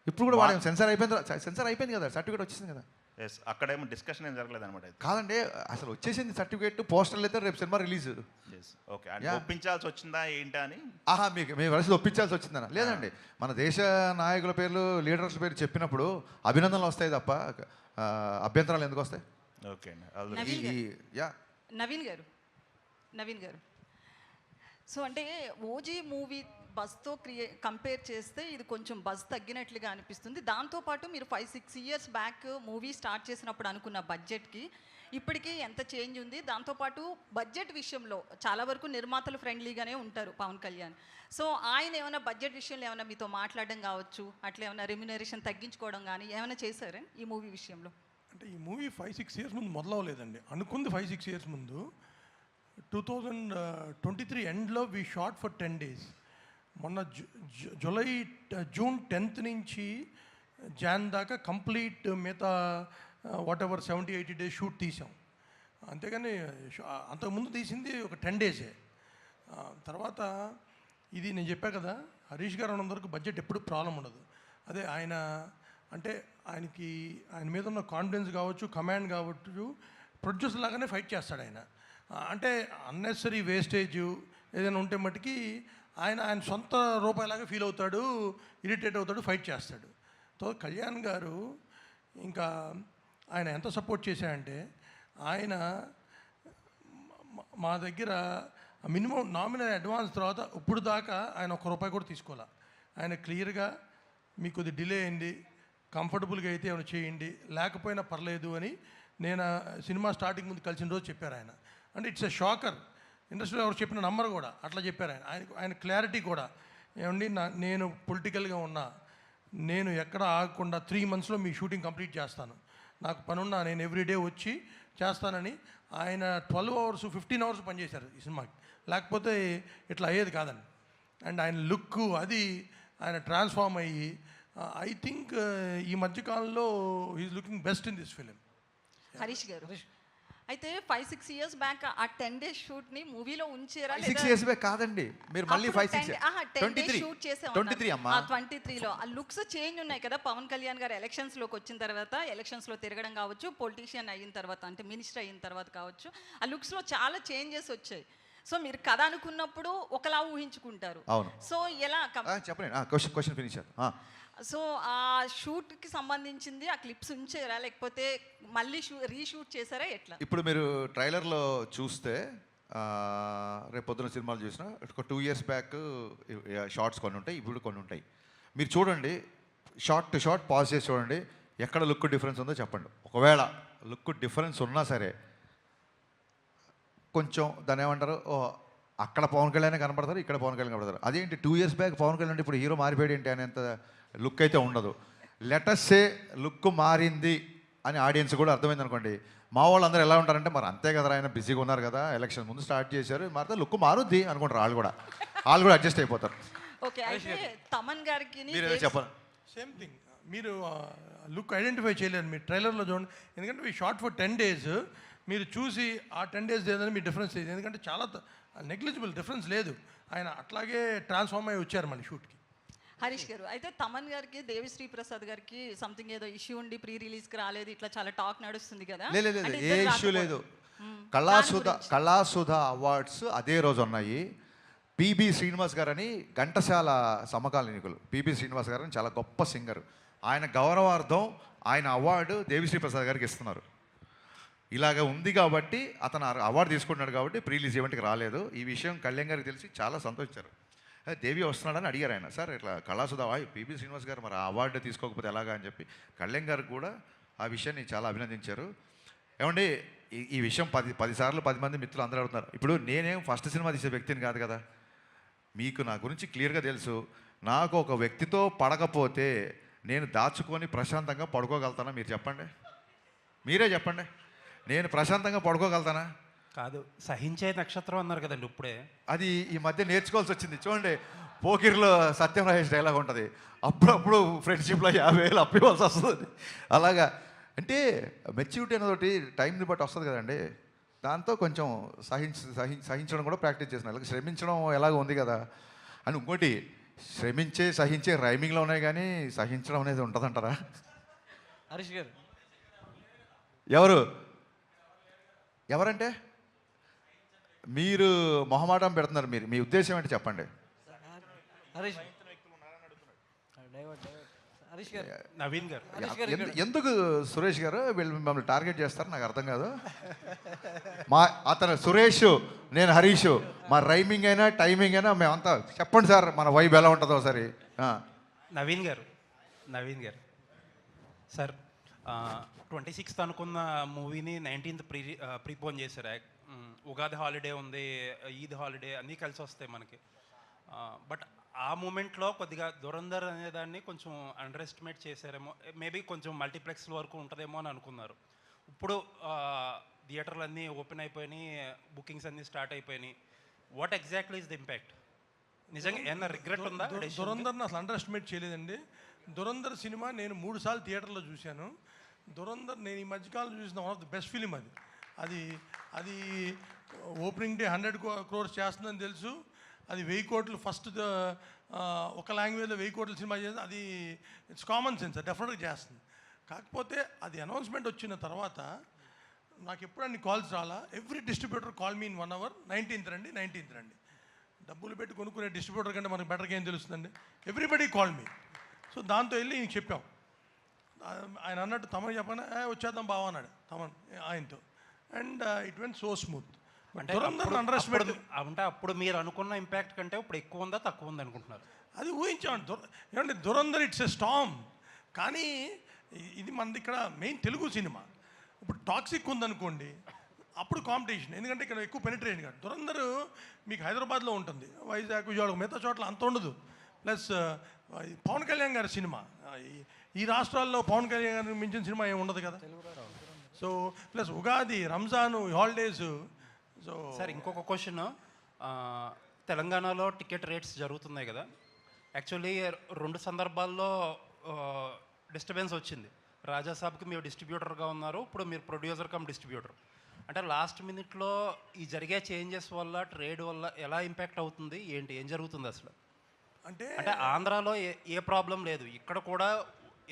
ఇప్పుడు కూడా వాడాము. సెన్సార్ అయిపోయింది కదా, సర్టిఫికేట్ వచ్చేసింది కదా. ఎస్, అక్కడేమో డిస్కషన్ ఏం జరగలేదు అనమాట. కాదండి, అసలు వచ్చేసింది సర్టిఫికేట్, పోస్టర్లు అయితే రేపు సినిమా రిలీజ్. ఓకే. అంటే ఒప్పించాల్సి వచ్చిందా ఏంటా అని? మీకు మేము వలస ఒప్పించాల్సి వచ్చిందన్న? లేదండి, మన దేశ నాయకుల పేర్లు, లీడర్స్ పేరు చెప్పినప్పుడు అభినందనలు వస్తాయి తప్ప అభ్యంతరాలు ఎందుకు వస్తాయి? ఓకే నవీన్ గారు సో అంటే ఓజీ మూవీ బజ్తో కంపేర్ చేస్తే ఇది కొంచెం బజ్ తగ్గినట్లుగా అనిపిస్తుంది. దాంతోపాటు మీరు 5-6 years బ్యాక్ మూవీ స్టార్ట్ చేసినప్పుడు అనుకున్న బడ్జెట్కి ఇప్పటికీ ఎంత చేంజ్ ఉంది? దాంతోపాటు బడ్జెట్ విషయంలో చాలా వరకు నిర్మాతలు ఫ్రెండ్లీగానే ఉంటారు పవన్ కళ్యాణ్. సో ఆయన ఏమైనా బడ్జెట్ విషయంలో ఏమైనా మీతో మాట్లాడడం కావచ్చు, అట్లా ఏమైనా రెమ్యునరేషన్ తగ్గించుకోవడం కానీ ఏమైనా చేశారా ఈ మూవీ విషయంలో? అంటే ఈ మూవీ 5-6 years ముందు మొదలవలేదండి. అనుకుంది 5-6 years ముందు. 2023 ఎండ్లో వీ షాట్ ఫర్ 10 days. మొన్న జూన్ 10th నుంచి జాన్ దాకా కంప్లీట్ మిగతా వాట్ ఎవర్ 70-80 days షూట్ తీసాం. అంతేగాని అంతకుముందు తీసింది ఒక 10 days. తర్వాత ఇది నేను చెప్పా కదా, హరీష్ గారు అన్నంతవరకు బడ్జెట్ ఎప్పుడు ప్రాబ్లం ఉండదు. అదే ఆయన అంటే ఆయన మీద ఉన్న కాన్ఫిడెన్స్ కావచ్చు, కమాండ్ కావచ్చు, ప్రొడ్యూసర్ లాగానే ఫైట్ చేస్తాడు ఆయన. అంటే అన్నెసరీ వేస్టేజ్ ఏదైనా ఉంటే మట్టుకి ఆయన సొంత రూపాయలాగా ఫీల్ అవుతాడు, ఇరిటేట్ అవుతాడు, ఫైట్ చేస్తాడు. సో కళ్యాణ్ గారు ఇంకా ఆయన ఎంత సపోర్ట్ చేశారంటే, ఆయన మా దగ్గర మినిమం నామినల్ అడ్వాన్స్ తర్వాత ఇప్పుడు దాకా ఆయన ₹1 కూడా తీసుకోవాలి. ఆయన క్లియర్గా మీకు కొద్ది డిలే అయింది, కంఫర్టబుల్గా అయితే ఏమైనా చేయండి, లేకపోయినా పర్లేదు అని నేను సినిమా స్టార్టింగ్ ముందు కలిసిన రోజు చెప్పారు ఆయన. అంటే ఇట్స్ ఎ షాకర్. ఇండస్ట్రీలో ఎవరు చెప్పిన నంబర్ కూడా అట్లా చెప్పారు ఆయన క్లారిటీ కూడా. ఏమండి నేను పొలిటికల్గా ఉన్నా, నేను ఎక్కడ ఆగకుండా 3 monthsలో మీ షూటింగ్ కంప్లీట్ చేస్తాను, నాకు పనున్నా నేను ఎవ్రీడే వచ్చి చేస్తానని ఆయన 12 hours 15 hours పనిచేశారు ఈ సినిమాకి. లేకపోతే ఇట్లా అయ్యేది కాదండి. అండ్ ఆయన లుక్ అది ఆయన ట్రాన్స్ఫార్మ్ అయ్యి ఐ థింక్ ఈ మధ్యకాలంలో he's looking best in this film. Harish garu అయితే 5-6 ఇయర్స్ బ్యాక్ ఆ 10 డేస్ షూట్ ని మూవీలో ఉంచారా 6 ఇయర్స్ బ్యాక్ కాదండి, మీరు మళ్ళీ 5-6 23 షూట్ 23 అమ్మా. 23లో ఆ లుక్స్ చేంజ్ ఉన్నాయి కదా. పవన్ కళ్యాణ్ గారు ఎలక్షన్స్ లోకి వచ్చిన తర్వాత, ఎలక్షన్స్ లో తిరగడం కావచ్చు, పొలిటీషియన్ అయిన తర్వాత అంటే మినిస్టర్ అయిన తర్వాత కావచ్చు, ఆ లుక్స్ లో చాలా చేంజెస్ వచ్చాయి. సో మీరు కథ అనుకున్నప్పుడు ఒకలా ఊహించుకుంటారు. అవును. సో ఎలా చెప్పండి, క్వశ్చన్ ఫినిష్. సో ఆ షూట్కి సంబంధించింది ఆ క్లిప్స్ ఉంచారా, లేకపోతే మళ్ళీ రీషూట్ చేశారా, ఎట్లా? ఇప్పుడు మీరు ట్రైలర్లో చూస్తే రేపు పొద్దున సినిమాలు చూసినా ఒక 2 years బ్యాక్ షార్ట్స్ కొన్ని ఉంటాయి, ఇప్పుడు కొన్ని ఉంటాయి. మీరు చూడండి, షార్ట్ టు షార్ట్ పాజ్ చేసి చూడండి, ఎక్కడ లుక్ డిఫరెన్స్ ఉందో చెప్పండి. ఒకవేళ లుక్ డిఫరెన్స్ ఉన్నా సరే కొంచెం దాన్ని ఏమంటారు, అక్కడ పవన్ కళ్యాణ్ కనపడతారు, ఇక్కడ పవన్ కళ్యాణ్ కనపడతారు. అదేంటి 2 years బ్యాక్ పవన్ కళ్యాణ్ ఇప్పుడు హీరో మారిపోయాడు ఏంటి అనేంత లుక్ అయితే ఉండదు. లెటస్సే లుక్ మారింది అని ఆడియన్స్ కూడా అర్థమైంది అనుకోండి. మా వాళ్ళు అందరూ ఎలా ఉంటారంటే మరి అంతే కదా, ఆయన బిజీగా ఉన్నారు కదా, ఎలక్షన్ ముందు స్టార్ట్ చేశారు, మారితే లుక్ మారుద్ది అనుకుంటారు. వాళ్ళు కూడా అడ్జస్ట్ అయిపోతారు. ఓకే, అయితే తమన్ గారికి మీరు చెప్పండి. సేమ్ థింగ్, మీరు లుక్ ఐడెంటిఫై చేయలేరు మీరు ట్రైలర్లో చూడండి. ఎందుకంటే మీ షార్ట్ ఫర్ 10 days మీరు చూసి ఆ 10 days ఏదని మీ డిఫరెన్స్ లేదు. ఎందుకంటే చాలా నెగ్లిజిబుల్ డిఫరెన్స్ లేదు. ఆయన అట్లాగే ట్రాన్స్ఫార్మ్ అయ్యి వచ్చారు మళ్ళీ షూట్కి. హరీష్ గారు, అయితే తమన్ గారికి దేవిశ్రీ ప్రసాద్ గారికి సంథింగ్ ఏదో ఇష్యూ ఉండి ప్రీ రిలీజ్కి రాలేదు, ఇట్లా చాలా టాక్ నడుస్తుంది కదా. లేదు, ఏ ఇష్యూ లేదు. కళాసుధ అవార్డ్స్ అదే రోజు ఉన్నాయి. పిబి శ్రీనివాస్ గారని ఘంటసాల సమకాలీనికులు, పిబి శ్రీనివాస్ గారని చాలా గొప్ప సింగర్. ఆయన గౌరవార్థం ఆయన అవార్డు దేవిశ్రీ ప్రసాద్ గారికి ఇస్తున్నారు. ఇలాగ ఉంది కాబట్టి అతను అవార్డు తీసుకుంటున్నాడు కాబట్టి ప్రీ రిలీజ్ ఈవెంట్కి రాలేదు. ఈ విషయం కళ్యాణ్ గారికి తెలిసి చాలా సంతోషించారు. దేవి వస్తున్నాడని అడిగారు ఆయన. సార్ ఇట్లా కళాసుధ పిబి శ్రీనివాస్ గారు మరి ఆ అవార్డు తీసుకోకపోతే ఎలాగా అని చెప్పి కళ్యాణ్ గారు కూడా ఆ విషయాన్ని చాలా అభినందించారు. ఏమండి, ఈ విషయం 10 సార్లు 10 మంది మిత్రులు అందరూ అడుగుతున్నారు. ఇప్పుడు నేనేం ఫస్ట్ సినిమా తీసే వ్యక్తిని కాదు కదా, మీకు నా గురించి క్లియర్గా తెలుసు. నాకు ఒక వ్యక్తితో పడకపోతే నేను దాచుకొని ప్రశాంతంగా పడుకోగలుగుతానా? మీరు చెప్పండి, మీరే చెప్పండి. నేను ప్రశాంతంగా పడుకోగలుగుతానా? కాదు, సహించే నక్షత్రం అన్నారు కదండి ఇప్పుడే. అది ఈ మధ్య నేర్చుకోవాల్సి వచ్చింది. చూడండి, పోకిర్లో సత్యం రాజేష్ డైలాగ్ ఉంటుంది, అప్పుడప్పుడు ఫ్రెండ్షిప్లో 50,000 అప్పివ్వాల్సి వస్తుంది. అలాగా అంటే మెచ్యూరిటీ అనేది టైంని బట్టి వస్తుంది కదండి. దాంతో కొంచెం సహించడం కూడా ప్రాక్టీస్ చేసిన. అలాగే శ్రమించడం ఎలాగ ఉంది కదా అని. ఇంకోటి, సహించే రైమింగ్లో ఉన్నాయి కానీ సహించడం అనేది ఉంటుందంటారా? హరీష్ గారు, ఎవరంటే మీరు మొహమాటం పెడుతున్నారు. మీ ఉద్దేశం ఏంటి చెప్పండి. నవీన్ గారు, ఎందుకు సురేష్ గారు వీళ్ళు మిమ్మల్ని టార్గెట్ చేస్తారు నాకు అర్థం కాదు. అతను సురేష్, నేను హరీష్, మా రైమింగ్ అయినా టైమింగ్ అయినా మేమంతా చెప్పండి సార్, మన వైబ్ ఎలా ఉంటుందో సరే. నవీన్ గారు సార్, 26th అనుకున్న మూవీని 19th ప్రీపోన్ చేశారు. ఉగాది హాలిడే ఉంది, ఈద్ హాలిడే అన్నీ కలిసి వస్తాయి మనకి. బట్ ఆ మూమెంట్లో కొద్దిగా దురంధర్ అనేదాన్ని కొంచెం అండర్ ఎస్టిమేట్ చేశారేమో. మేబీ కొంచెం మల్టీప్లెక్స్ వరకు ఉంటుందేమో అని అనుకున్నారు. ఇప్పుడు థియేటర్లు అన్నీ ఓపెన్ అయిపోయినాయి, బుకింగ్స్ అన్నీ స్టార్ట్ అయిపోయినాయి. What exactly is the impact? నిజంగా ఏమన్నా రిగ్రెట్ ఉందా? దురంధర్ని అసలు అండర్ ఎస్టిమేట్ చేయలేదండి. దురంధర్ సినిమా నేను 3 సార్లు థియేటర్లో చూశాను. దురంధర్ నేను ఈ మధ్యకాలం చూసిన one of the best film. అది ఓపెనింగ్ డే 100 crores చేస్తుందని తెలుసు. అది 1000 కోట్లు ఫస్ట్ ఒక లాంగ్వేజ్లో 1000 కోట్ల సినిమా చేస్తుంది. అది ఇట్స్ కామన్ సెన్స్, డెఫినెట్గా చేస్తుంది. కాకపోతే అది అనౌన్స్మెంట్ వచ్చిన తర్వాత నాకు ఎప్పుడు అన్ని కాల్స్ రాలా. Every distributor call me in 1 hour, 19th రండి. డబ్బులు పెట్టి కొనుక్కునే డిస్ట్రిబ్యూటర్ కంటే మనకు బెటర్గా ఏం తెలుస్తుందండి. Everybody call me. సో దాంతో వెళ్ళి ఇంక చెప్పాం. ఆయన అన్నట్టు తమన్ చెప్పాను, వచ్చేద్దాం బావ అన్నాడు తమన్ ఆయనతో. And it went so smooth. అంటే అప్పుడు మీరు అనుకున్న ఇంపాక్ట్ కంటే ఇప్పుడు ఎక్కువ ఉందా తక్కువ ఉంది అనుకుంటున్నారు? అది ఊహించామండి. ఏమంటే దురంధర్ ఇట్స్ ఎ స్టామ్. కానీ ఇది మనది ఇక్కడ మెయిన్ తెలుగు సినిమా. ఇప్పుడు టాక్సిక్ ఉందనుకోండి, అప్పుడు కాంపిటీషన్. ఎందుకంటే ఇక్కడ ఎక్కువ పెనిట్రేషన్ కాదు. దురంధర్ మీకు హైదరాబాద్లో ఉంటుంది, వైజాగ్, విజయవాడ, మిగతా చోట్ల అంత ఉండదు. ప్లస్ పవన్ కళ్యాణ్ గారి సినిమా, ఈ రాష్ట్రాల్లో పవన్ కళ్యాణ్ గారిని మించిన సినిమా ఏమి ఉండదు కదా. So plus Ugadi, Ramzan, holidays. So sir ఇంకొక క్వశ్చన్, తెలంగాణలో టికెట్ రేట్స్ జరుగుతున్నాయి కదా. యాక్చువల్లీ 2 సందర్భాల్లో డిస్టర్బెన్స్ వచ్చింది. రాజాసాబ్కి మీరు డిస్ట్రిబ్యూటర్గా ఉన్నారు, ఇప్పుడు మీరు ప్రొడ్యూసర్ కమ్ డిస్ట్రిబ్యూటర్. అంటే లాస్ట్ మినిట్లో ఈ జరిగే చేంజెస్ వల్ల ట్రేడ్ వల్ల ఎలా ఇంపాక్ట్ అవుతుంది, ఏంటి, ఏం జరుగుతుంది అసలు? అంటే ఆంధ్రాలో ఏ ప్రాబ్లం లేదు, ఇక్కడ కూడా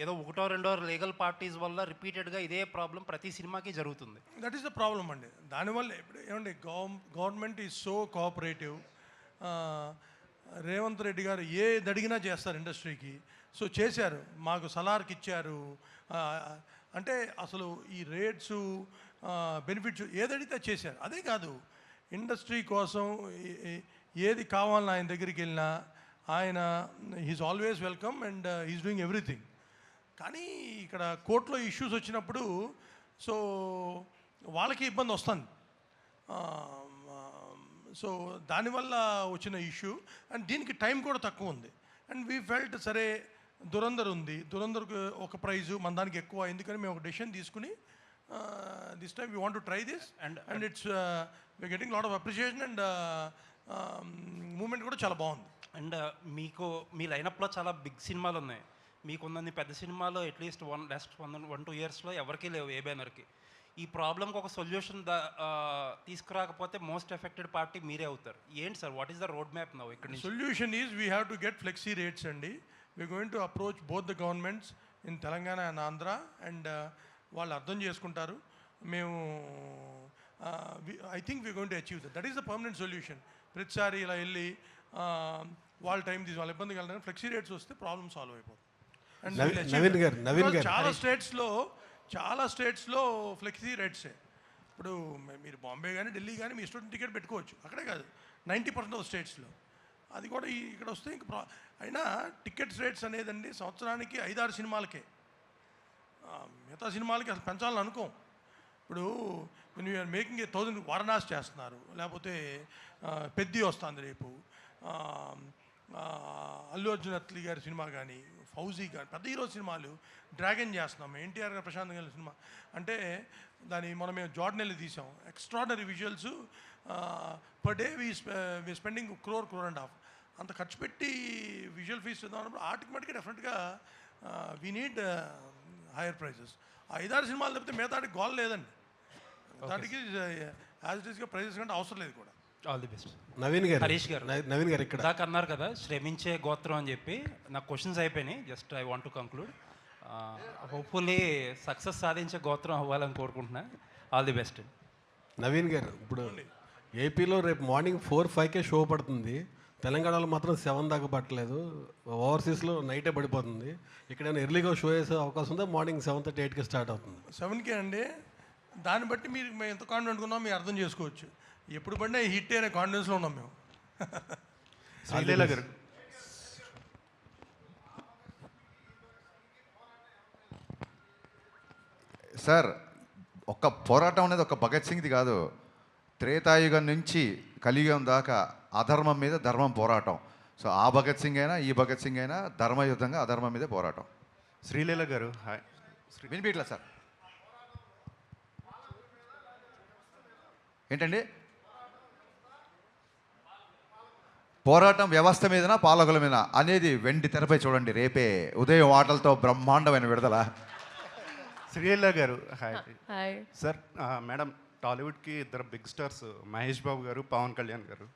ఏదో ఒకటో రెండో లీగల్ పార్టీస్ వల్ల రిపీటెడ్గా ఇదే ప్రాబ్లం ప్రతి సినిమాకి జరుగుతుంది. దట్ ఈస్ ద ప్రాబ్లం అండి. దానివల్ల ఇప్పుడు ఏమండి, government is so cooperative. Revanth Reddy గారు ఏది అడిగినా చేస్తారు ఇండస్ట్రీకి. సో చేశారు, మాకు సలార్కి ఇచ్చారు. అంటే అసలు ఈ రేట్స్ బెనిఫిట్స్ ఏది అడిగితే చేశారు. అదే కాదు, ఇండస్ట్రీ కోసం ఏది కావాలని ఆయన దగ్గరికి వెళ్ళినా ఆయన he's always welcome and he's doing everything. కానీ ఇక్కడ కోర్టులో ఇష్యూస్ వచ్చినప్పుడు సో వాళ్ళకి ఇబ్బంది వస్తుంది. సో దానివల్ల వచ్చిన ఇష్యూ, అండ్ దీనికి టైం కూడా తక్కువ ఉంది. అండ్ వీ ఫెల్ట్ సరే దురంధర్ ఉంది, దురంధర్కి ఒక ప్రైజు మన దానికి ఎక్కువ, ఎందుకని మేము ఒక డెసిషన్ తీసుకుని this time we want to try this and it's we getting lot of appreciation and moment కూడా చాలా బాగుంది. అండ్ మీకు మీ లైనప్లో చాలా బిగ్ సినిమాలు ఉన్నాయి, మీకున్నన్ని పెద్ద సినిమాలు అట్లీస్ట్ లాస్ట్ 1-2 ఇయర్స్లో ఎవరికీ లేవు ఏ బ్యానర్కి. ఈ ప్రాబ్లంకి ఒక సొల్యూషన్ తీసుకురాకపోతే మోస్ట్ ఎఫెక్టెడ్ పార్టీ మీరే అవుతారు. ఏంటి sir, what is the road map now ఇక్కడ? Solution is we have to get flexi rates అండి. We going to approach both the governments in Telangana and Andhra, and వాళ్ళు అర్థం చేసుకుంటారు. మేము I think we going to achieve that is the permanent solution. ప్రతిసారి ఇలా వెళ్ళి వాళ్ళ టైం తీసి వాళ్ళ ఇబ్బంది కలగడం, ఫ్లెక్సీ రేట్స్ వస్తే ప్రాబ్లమ్ సాల్వ్ అయిపోతుంది. చాలా స్టేట్స్లో ఫ్లెక్సీ రేట్సే. ఇప్పుడు మీరు బాంబే కానీ ఢిల్లీ కానీ మీ స్టూడెంట్ టికెట్ పెట్టుకోవచ్చు, అక్కడే కాదు 90% ఆఫ్ స్టేట్స్లో. అది కూడా ఇక్కడ వస్తే ఇంక అయినా టికెట్స్ రేట్స్ అనేదండి సంవత్సరానికి 5-6 సినిమాలకే, మిగతా సినిమాలకి అసలు పెంచాలని అనుకోం. ఇప్పుడు when we are making 1000 Varanasi చేస్తున్నారు, లేకపోతే పెద్ది వస్తుంది రేపు, అల్లు అర్జున్ అత్లీ గారి సినిమా కానీ, ఫౌజీ కానీ, పెద్ద హీరో సినిమాలు, డ్రాగన్ చేస్తున్నాం, ఎన్టీఆర్ గారు ప్రశాంత్ గారి సినిమా. అంటే మనం మేము జార్డన్ వెళ్ళి తీసాం, extraordinary visuals. Per day we spending crore and half. అంత ఖర్చు పెట్టి విజువల్ ఫీస్ ఇద్దామన్నప్పుడు ఆటోమేటిక్గా డెఫినెట్గా వీ నీడ్ హైయర్ ప్రైజెస్. 5-6 సినిమాలు తప్పితే మిగతాడికి గోల్ లేదండి. దానికి యాజ్ ఇట్ ఈస్గా ప్రైజెస్ కంటే అవసరం లేదు కూడా. All the best. నవీన్ గారు, హరీష్ గారు, నవీన్ గారు ఇక్కడ దాకా అన్నారు కదా శ్రమించే గోత్రం అని చెప్పి. నాకు క్వశ్చన్స్ అయిపోయినాయి, just I want to conclude. Hopefully success సాధించే గోత్రం అవ్వాలని కోరుకుంటున్నా. All the best. నవీన్ గారు, ఇప్పుడు ఏపీలో రేపు మార్నింగ్ 4-5కే షో పడుతుంది, తెలంగాణలో మాత్రం 7 దాకా పట్టలేదు, ఓవర్సీస్లో నైటే పడిపోతుంది. ఇక్కడైనా ఎర్లీగా షో వేసే అవకాశం ఉందా? మార్నింగ్ 7:30-8కి స్టార్ట్ అవుతుంది. 7కే అండి. దాన్ని బట్టి మేము ఎంత కాన్ఫిడెంట్ ఉన్నామో మీరు అర్థం చేసుకోవచ్చు. ఎప్పుడు పడినా హిట్ అనే కాన్ఫిడెన్స్లో ఉన్నాం మేము. శ్రీలీల గారు, సార్ ఒక్క పోరాటం అనేది ఒక భగత్ సింగ్ది కాదు. త్రేతాయుగం నుంచి కలియుగం దాకా అధర్మం మీద ధర్మం పోరాటం. సో ఆ భగత్ సింగ్ అయినా ఈ భగత్ సింగ్ అయినా ధర్మయుద్ధంగా అధర్మం మీదే పోరాటం. శ్రీలీల గారు, హాయ్. వినిపించట్లా సార్? ఏంటండి? పోరాటం వ్యవస్థ మీదనా పాలకుల మీద అనేది వెండి తెరపై చూడండి రేపే ఉదయం ఆటలతో బ్రహ్మాండమైన విడుదల. Sreeleela garu, hi. Hi sir, madam, టాలీవుడ్కి 2 బిగ్ స్టార్స్ మహేష్ బాబు గారు, పవన్ కళ్యాణ్ గారు.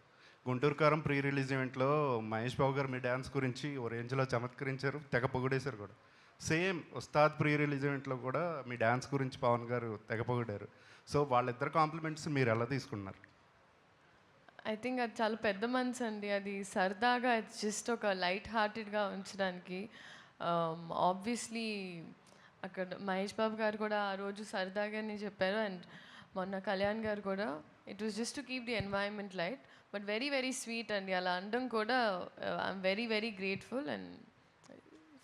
గుంటూరు కారం ప్రీ రిలీజ్ ఈవెంట్లో మహేష్ బాబు గారు మీ డ్యాన్స్ గురించి ఓ రేంజ్లో చమత్కరించారు, తెగ పొగిడేశారు కూడా. సేమ్ ఉస్తాద్ ప్రీ రిలీజ్ ఈవెంట్లో కూడా మీ డ్యాన్స్ గురించి పవన్ గారు తెగ పొగిడారు. సో వాళ్ళిద్దరు కాంప్లిమెంట్స్ మీరు ఎలా తీసుకున్నారు? ఐ థింక్ అది చాలా పెద్ద మనసు అండి. అది సరదాగా జస్ట్ ఒక లైట్ హార్టెడ్గా ఉంచడానికి. ఆబ్వియస్లీ అక్కడ మహేష్ బాబు గారు కూడా ఆ రోజు సరదాగానే చెప్పారు, అండ్ మొన్న కళ్యాణ్ గారు కూడా. It was just to keep the environment light, but very very sweet అండి. అలా అనడం కూడా I'm very very grateful and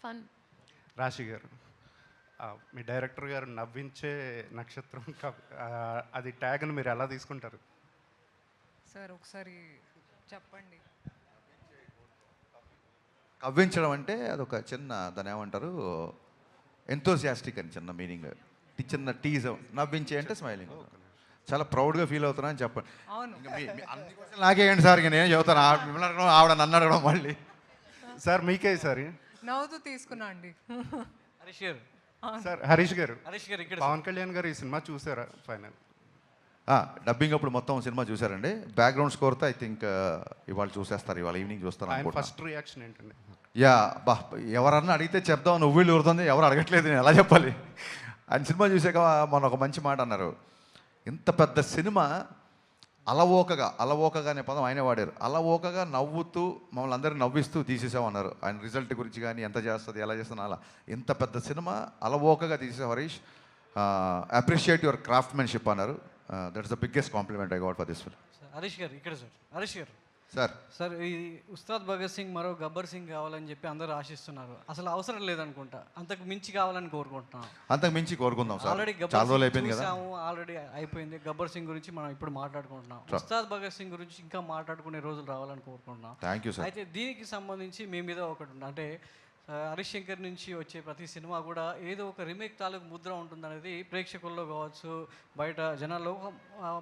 fun. రాశి గారు, మీ డైరెక్టర్ గారు నవ్వించే నక్షత్రం అది ట్యాగ్ని మీరు ఎలా తీసుకుంటారు? సార్ ఒకసారి చెప్పండి. కవ్వించడం అంటే అదొక చిన్న, దాని ఏమంటారు, ఎంతోసియాస్టిక్ అని చిన్న మీనింగ్, చిన్న టీజం. నవ్వించే అంటే స్మైలింగ్. చాలా ప్రౌడ్గా ఫీల్ అవుతున్నా అని చెప్పండి. నాకేంటి సార్, ఇక నేను చెబుతాను. మిమ్మల్ని అడగడం, ఆవిడ నన్ను అడగడం మళ్ళీ. సార్ మీకే సార్ నవ్వుతూ తీసుకున్నా అండి. హరీష్ గారు, సార్ హరీష్ గారు హరీష్ గారు ఇక్కడ పవన్ కళ్యాణ్ గారు ఈ సినిమా చూసారా ఫైనల్? డబ్బింగ్ అప్పుడు మొత్తం సినిమా చూసారండి. బ్యాక్గ్రౌండ్ స్కోర్తో ఐ థింక్ ఇవాళ చూసేస్తారు, ఇవాళ ఈవినింగ్ చూస్తారు ఆయన అనుకుంటున్నా. ఫస్ట్ రియాక్షన్ ఏంటండి? యా బా, ఎవరన్నా అడిగితే చెప్దాం, నువ్వు వీళ్ళు ఊరుతుంది, ఎవరు అడగట్లేదు, నేను ఎలా చెప్పాలి? ఆయన సినిమా చూసాక మొన్న ఒక మంచి మాట అన్నారు. ఇంత పెద్ద సినిమా అలవోకగా అనే పదం ఆయనే వాడారు. అలవోకగా నవ్వుతూ మమ్మల్ని అందరినీ నవ్విస్తూ తీసేసామన్నారు. ఆయన రిజల్ట్ గురించి కానీ ఎంత చేస్తుంది ఎలా చేస్తుంది అలా. ఇంత పెద్ద సినిమా అలవోకగా తీసేసాం హరీష్. అప్రిషియేట్ యువర్ క్రాఫ్ట్మెన్షిప్ అన్నారు. That's the biggest compliment I got for this film. Harish గారు ఇక్కడ sir. Harish garu sir sir, ఈ ఉస్తాద్ భగత్ సింగ్ మరో గబ్బర్ సింగ్ కావాలని చెప్పి అందరూ ఆశిస్తున్నారు. అసలు అవసరం లేదనుకుంటా, అంతకు మించి కావాలని కోరుకుంటున్నాం. అంతకు మించి కోరుకుందాం సార్. ఆల్రెడీ చాలా గబ్బర్ రోజులు సింగ్ అయిపోయింది కదా. చూసాము, ఆల్రెడీ అయిపోయింది. గబ్బర్ సింగ్ గురించి మనం ఇప్పుడు మాట్లాడుకుంటున్నాం. ఉస్తాద్ భగత్ సింగ్ గురించి ఇంకా మాట్లాడుకునే రోజులు రావాలని కోరుకుంటున్నాం. Thank you sir. అయితే దీనికి సంబంధించి మీ మీద ఒకటి ఉంది, అంటే హరీష్ శంకర్ నుంచి వచ్చే ప్రతి సినిమా కూడా ఏదో ఒక రీమేక్ తాలూకు ముద్ర ఉంటుందనేది ప్రేక్షకుల్లో కావచ్చు, బయట జనాల్లో ఒక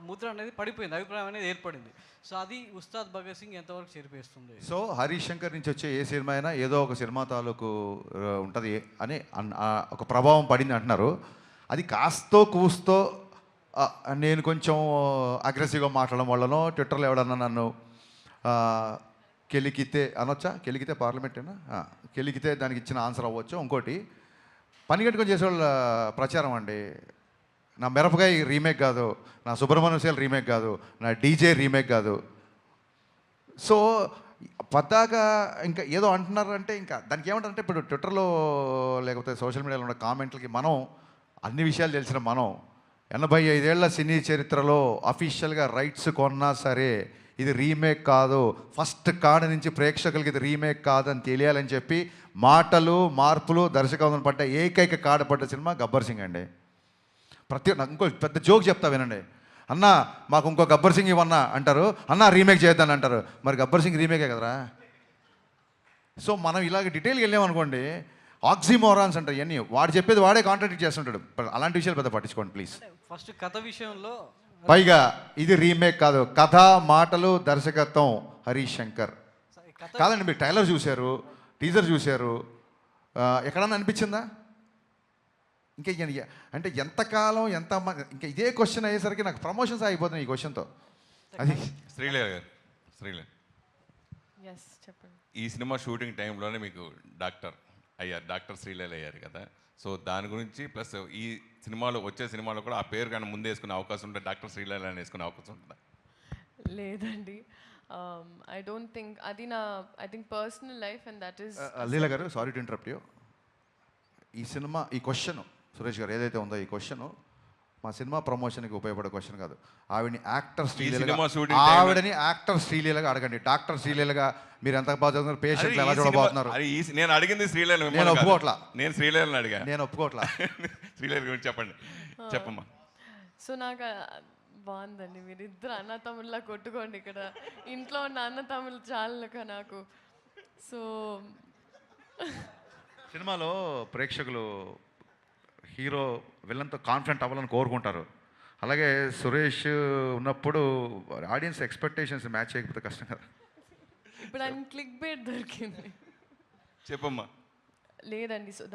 ముద్ర అనేది పడిపోయింది, అభిప్రాయం అనేది ఏర్పడింది. సో అది ఉస్తాద్ భగత్ సింగ్ ఎంతవరకు చేరిపేస్తుంది? సో హరీష్ శంకర్ నుంచి వచ్చే ఏ సినిమా అయినా ఏదో ఒక సినిమా తాలూకు ఉంటుంది అని ఒక ప్రభావం పడింది అంటున్నారు. అది కాస్తో కూస్తో నేను కొంచెం అగ్రెసివ్గా మాట్లాడడం వల్లనో, ట్విట్టర్లో ఎవడన్నా నన్ను కెలికితే అనొచ్చా, కెలికితే పార్లమెంటేనా, కెలికితే దానికి ఇచ్చిన ఆన్సర్ అవ్వచ్చు. ఇంకోటి పని కట్టుకొని చేసేవాళ్ళ ప్రచారం అండి. నా మిరపకాయ రీమేక్ కాదు, నా సుబ్రహ్మణ్యం శైల్ రీమేక్ కాదు, నా డీజే రీమేక్ కాదు. సో పద్దాగా ఇంకా ఏదో అంటున్నారంటే ఇంకా దానికి ఏమంటారంటే, ఇప్పుడు ట్విట్టర్లో లేకపోతే సోషల్ మీడియాలో ఉన్న కామెంట్లకి మనం అన్ని విషయాలు తెలిసిన మనం 85 ఏళ్ల సినీ చరిత్రలో అఫీషియల్గా రైట్స్ కొన్నా సరే ఇది రీమేక్ కాదు, ఫస్ట్ కాడ నుంచి ప్రేక్షకులకి ఇది రీమేక్ కాదు అని తెలియాలని చెప్పి మాటలు మార్పులు దర్శకత్వం పడ్డ ఏకైక కాడపడ్డ సినిమా గబ్బర్ సింగ్ అండి. నాకు ఇంకో పెద్ద జోక్ చెప్తా వినండి. అన్న మాకు ఇంకో గబ్బర్ సింగ్ ఇవన్నా అంటారు, అన్న రీమేక్ చేద్దాని అంటారు. మరి గబ్బర్ సింగ్ రీమేకే కదరా. సో మనం ఇలాగ డీటెయిల్గా వెళ్ళామనుకోండి, ఆక్సిమోరాన్స్ అంటారు ఇవన్నీ. వాడు చెప్పేది వాడే కాంట్రాడిక్ట్ చేస్తుంటాడు. అలాంటి విషయాలు పెద్ద పట్టించుకోండి ప్లీజ్. ఫస్ట్ కథ విషయంలో పైగా ఇది రీమేక్ కాదు, కథ మాటలు దర్శకత్వం హరీష్ శంకర్. కాదండి, మీరు ట్రైలర్ చూశారు, టీజర్ చూశారు, ఎక్కడన్నా అనిపించిందా? ఇంకా అంటే ఎంతకాలం ఇంకా ఇదే క్వశ్చన్ అయ్యేసరికి నాకు ప్రమోషన్స్ అయిపోతున్నాయి ఈ క్వశ్చన్తో. అది శ్రీలేఖ గారు, శ్రీలేఖ ఎస్ చెప్పండి. ఈ సినిమా షూటింగ్ టైంలోనే మీకు డాక్టర్ శ్రీలేఖ అయ్యారు కదా. సో దాని గురించి ప్లస్ ఈ సినిమాలో వచ్చే సినిమాలో కూడా ఆ పేరు కానీ ముందే వేసుకునే అవకాశం ఉంటుంది, డాక్టర్ శ్రీలేఖ అని వేసుకునే అవకాశం ఉంటుందా? లేదండి, ఐ డోంట్ థింక్ అది నా personal life and that is. Leela garu, sorry to interrupt you. ఈ సినిమా ఈ క్వశ్చన్ సురేష్ గారు ఏదైతే ఉందో ఈ క్వశ్చన్ మా సినిమా ప్రమోషన్కి ఉపయోగపడే క్వశ్చన్ కాదు. ఆవిడని యాక్టర్ శ్రీలీలగా అడగండి. డాక్టర్ శ్రీలీలగా మీరు ఎంత బాగా చదువుతున్నారు, పేషెంట్లు ఎలా చూడబోతున్నారు. నేను అడిగింది శ్రీలేఖ, నేను ఒప్పుకోవట్లా. నేను శ్రీలేఖని అడిగా, నేను ఒప్పుకోవట్లా. శ్రీలేఖ గురించి చెప్పండి, చెప్పమ్మా. సో నాకు బాగుందండి, మీరు ఇద్దరు అన్న తమ్ముళ్ళ కొట్టుకోండి ఇక్కడ. ఇంట్లో ఉన్న అన్న తమ్ముళ్ళు చాలుక నాకు. సో సినిమాలో ప్రేక్షకులు హీరో విలన్తో కాన్ఫిడెంట్ అవ్వాలని కోరుకుంటారు. అలాగే సురేష్ ఉన్నప్పుడు ఆడియన్స్ ఎక్స్పెక్టేషన్స్ మ్యాచ్ చేయకపోతే కష్టం కదా. ఇప్పుడు ఆయన క్లిక్ బేట్ దొరికింది. చెప్పమ్మా. లేదండి, so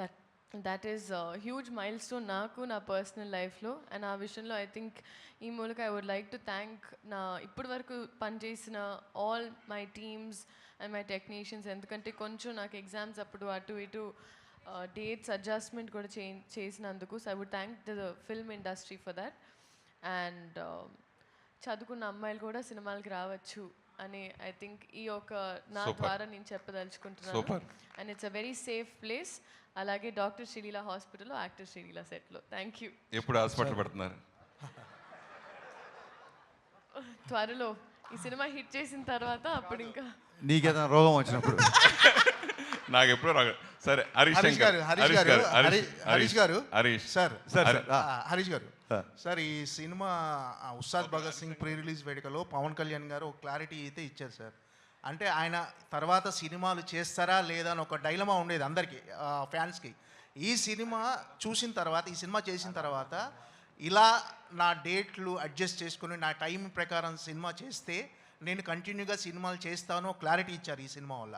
that is huge mile stone నాకు నా పర్సనల్ లైఫ్లో. అండ్ ఆ విషయంలో ఐ థింక్ ఈ మూలక I would like to thank నా ఇప్పటి వరకు పనిచేసిన all my teams and my technicians. ఎందుకంటే కొంచెం నాకు ఎగ్జామ్స్ అప్పుడు అటు ఇటు డేట్స్ అడ్జస్ట్మెంట్ కూడా చేసినందుకు. So I would thank the film industry for that. And చదువుకున్న అమ్మాయిలు కూడా సినిమాలకి రావచ్చు అని ఐ థింక్ ఈ ఒక నా ద్వారా నేను చెప్పదలుచుకుంటున్నాను. And it's a very safe place. అలాగే డాక్టర్ శ్రీలీల హాస్పిటల్లో, యాక్టర్ శ్రీలీల సెట్లో. Thank you. ఎప్పుడు హాస్పిటల్ పెడుతున్నారు? త్వరలో ఈ సినిమా హిట్ చేసిన తర్వాత అప్పుడు ఇంకా నీకేదైనా రోగం వచ్చినప్పుడు నాకు ఎప్పుడో రాదు. సరే హరీష్ గారు సార్, ఈ cinema Ustaad Bhagat Singh pre release వేడుకలో పవన్ కళ్యాణ్ గారు ఒక క్లారిటీ అయితే ఇచ్చారు సార్. అంటే ఆయన తర్వాత సినిమాలు చేస్తారా లేదా అని ఒక డైలమా ఉండేది అందరికీ, ఫ్యాన్స్కి. ఈ సినిమా చూసిన తర్వాత, ఈ సినిమా చేసిన తర్వాత ఇలా నా డేట్లు అడ్జస్ట్ చేసుకుని నా టైం ప్రకారం సినిమా చేస్తే నేను కంటిన్యూగా సినిమాలు చేస్తాను క్లారిటీ ఇచ్చారు ఈ సినిమా వల్ల.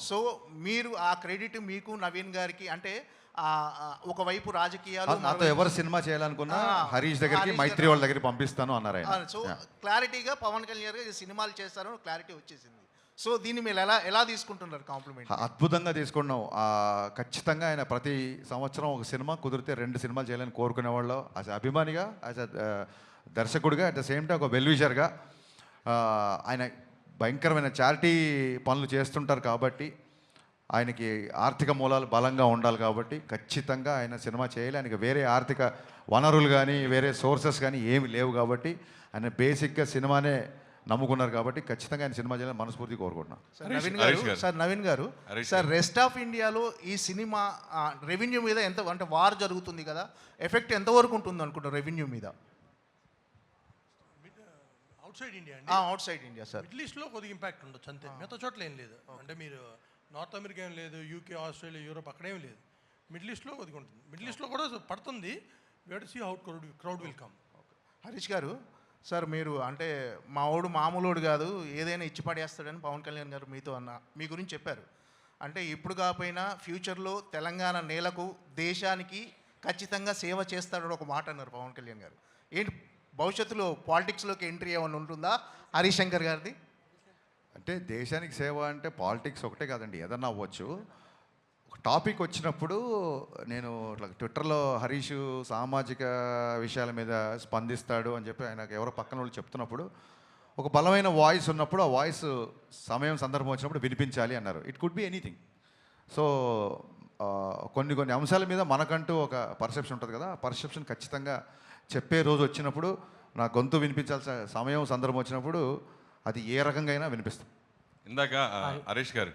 సో మీరు ఆ క్రెడిట్ మీకు నవీన్ గారికి, అంటే ఒకవైపు రాజకీయాలు నాతో ఎవరు సినిమా చేయాలనుకున్నా హరీష్ దగ్గరికి మైత్రి వాళ్ళ దగ్గరికి పంపిస్తాను అన్నారు ఆయన. సో క్లారిటీగా పవన్ కళ్యాణ్ గారు సినిమాలు చేస్తారని క్లారిటీ వచ్చేసింది. సో దీన్ని మీరు ఎలా తీసుకుంటున్నారు కాంప్లిమెంట్? అద్భుతంగా తీసుకున్నాం. ఖచ్చితంగా ఆయన ప్రతి సంవత్సరం ఒక సినిమా కుదిరితే 2 సినిమాలు చేయాలని కోరుకునేవాళ్ళు. యాజ్ అభిమానిగా, యాజ్ దర్శకుడిగా, అట్ ద సేమ్ టైం ఒక వెల్విషర్గా ఆయన భయంకరమైన చారిటీ పనులు చేస్తుంటారు కాబట్టి, ఆయనకి ఆర్థిక మూలాలు బలంగా ఉండాలి కాబట్టి ఖచ్చితంగా ఆయన సినిమా చేయాలి. ఆయనకి వేరే ఆర్థిక వనరులు కానీ వేరే సోర్సెస్ కానీ ఏమి లేవు కాబట్టి ఆయన బేసిక్గా సినిమానే నమ్ముకున్నారు కాబట్టి ఖచ్చితంగా ఆయన సినిమా చేయాలని మనస్ఫూర్తి కోరుకుంటున్నాను. నవీన్ గారు సార్, రెస్ట్ ఆఫ్ ఇండియాలో ఈ సినిమా రెవెన్యూ మీద ఎంత, అంటే వార్ జరుగుతుంది కదా, ఎఫెక్ట్ ఎంతవరకు ఉంటుంది అనుకుంటారు రెవెన్యూ మీద? అవుట్సైడ్ ఇండియా అండి, అవుట్సైడ్ ఇండియా సార్. మిడిల్ ఈస్ట్లో కొద్దిగా ఇంపాక్ట్ ఉండొచ్చు అంతే, మిగతా చోట్ల ఏం లేదు. అంటే మీరు నార్త్ అమెరికా ఏం లేదు, యూకే, ఆస్ట్రేలియా, యూరోప్ అక్కడేం లేదు. మిడిల్ ఈస్ట్లో కొద్దిగా ఉంటుంది. మిడిల్ ఈస్ట్లో కూడా పడుతుంది. We have to see how crowd will come. Harish garu sir, మీరు అంటే మావాడు మామూలుడు కాదు, ఏదైనా ఇచ్చి పడేస్తాడని పవన్ కళ్యాణ్ గారు మీతో మీ గురించి చెప్పారు. అంటే ఇప్పుడు కాకపోయినా ఫ్యూచర్లో తెలంగాణ నేలకు, దేశానికి ఖచ్చితంగా సేవ చేస్తాడని ఒక మాట అన్నారు పవన్ కళ్యాణ్ గారు. ఏంటి భవిష్యత్తులో పాలిటిక్స్లోకి ఎంట్రీ ఏమైనా ఉంటుందా హరీష్ శంకర్ గారిది? అంటే దేశానికి సేవ అంటే పాలిటిక్స్ ఒకటే కాదండి, ఏదన్నా అవ్వచ్చు. ఒక టాపిక్ వచ్చినప్పుడు నేను ఇట్లా ట్విట్టర్లో హరీష్ సామాజిక విషయాల మీద స్పందిస్తాడు అని చెప్పి ఆయనకు ఎవరో పక్కన వాళ్ళు చెప్తున్నప్పుడు ఒక బలమైన వాయిస్ ఉన్నప్పుడు ఆ వాయిస్ సమయం సందర్భం వచ్చినప్పుడు వినిపించాలి అన్నారు. It could be anything. So కొన్ని అంశాల మీద మనకంటూ ఒక పర్సెప్షన్ ఉంటుంది కదా, ఆ పర్సెప్షన్ ఖచ్చితంగా చెప్పే రోజు వచ్చినప్పుడు, నా గొంతు వినిపించాల్సిన సమయం సందర్భం వచ్చినప్పుడు అది ఏ రకంగా అయినా వినిపిస్తుంది. ఇందాక హరీష్ గారు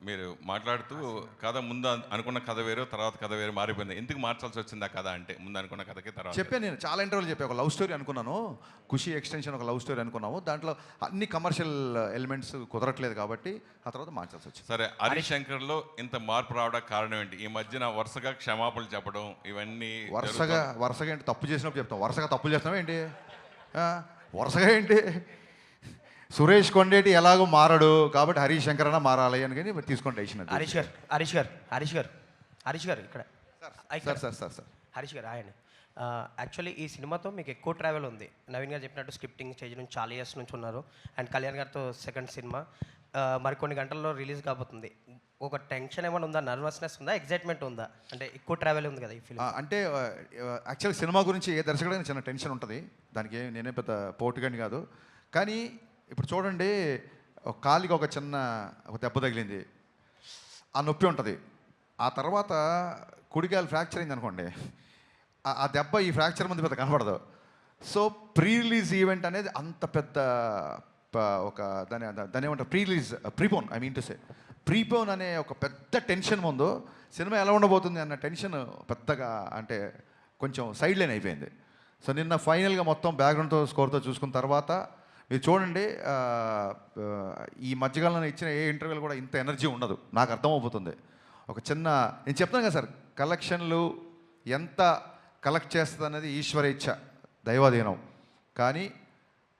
మీరు మాట్లాడుతూ కథ ముందు అనుకున్న కథ వేరు, తర్వాత కథ వేరు మారిపోయింది. ఎందుకు మార్చాల్సి వచ్చింది ఆ కథ అంటే? ముందు అనుకున్న కథకి తర్వాత చెప్పాను, నేను చాలా ఇంటర్వ్యూలు చెప్పాను. ఒక లవ్ స్టోరీ అనుకున్నాను, ఖుషి ఎక్స్టెన్షన్ ఒక లవ్ స్టోరీ అనుకున్నాము. దాంట్లో అన్ని కమర్షియల్ ఎలిమెంట్స్ కుదరట్లేదు కాబట్టి ఆ తర్వాత మార్చాల్సి వచ్చింది. సరే, హరీష్ శంకర్లో ఇంత మార్పు రావడానికి కారణం ఏంటి? ఈ మధ్యన వరుసగా క్షమాపణలు చెప్పడం ఇవన్నీ వరుసగా ఏంటి? తప్పు చేసినప్పుడు చెప్తాం. వరుసగా తప్పులు చేస్తున్నావు ఏంటి? వరుసగా ఏంటి? సురేష్ కొండేటి ఎలాగో మారడు కాబట్టి హరీష్ శంకర్ అన్న మారాలి అని కానీ తీసుకుంటే హరీష్ గారు ఇక్కడ సార్ హరీష్ గారు ఆయన యాక్చువల్లీ ఈ సినిమాతో మీకు ఎక్కువ ట్రావెల్ ఉంది. నవీన్ గారు చెప్పినట్టు స్క్రిప్టింగ్ స్టేజ్ నుంచి చాలా ఇయర్స్ నుంచి ఉన్నారు. అండ్ కళ్యాణ్ గారితో సెకండ్ సినిమా మరికొన్ని గంటల్లో రిలీజ్ కాబోతుంది. ఒక టెన్షన్ ఏమైనా ఉందా, నర్వస్నెస్ ఉందా, ఎగ్జైట్మెంట్ ఉందా? అంటే ఎక్కువ ట్రావెల్ ఉంది కదా ఈ ఫిల్మ్. అంటే యాక్చువల్ సినిమా గురించి ఏ దర్శకుడైనా చిన్న టెన్షన్ ఉంటుంది. దానికి నేనే పెద్ద పోటుగాని కాదు. కానీ ఇప్పుడు చూడండి, ఒక కాలికి ఒక చిన్న దెబ్బ తగిలింది, ఆ నొప్పి ఉంటుంది. ఆ తర్వాత కుడికాయలు ఫ్రాక్చర్ అయింది అనుకోండి, ఆ దెబ్బ ఈ ఫ్రాక్చర్ ముందు పెద్ద కనపడదు. సో ప్రీ రిలీజ్ ఈవెంట్ అనేది అంత పెద్ద ఒక దాని ఏమంటారు, ప్రీపోన్ ప్రీపోన్ అనే ఒక పెద్ద టెన్షన్ ముందు సినిమా ఎలా ఉండబోతుంది అన్న టెన్షన్ పెద్దగా అంటే కొంచెం సైడ్ లైన్ అయిపోయింది. సో నిన్న ఫైనల్గా మొత్తం బ్యాక్గ్రౌండ్తో స్కోర్తో చూసుకున్న తర్వాత మీరు చూడండి, ఈ మధ్యకాలంలో ఇచ్చిన ఏ ఇంటర్వ్యూలు కూడా ఇంత ఎనర్జీ ఉండదు, నాకు అర్థమైపోతుంది. ఒక చిన్న నేను చెప్తాను కదా సార్, కలెక్షన్లు ఎంత కలెక్ట్ చేస్తుంది అనేది ఈశ్వర ఇచ్ఛ, దైవాధీనం. కానీ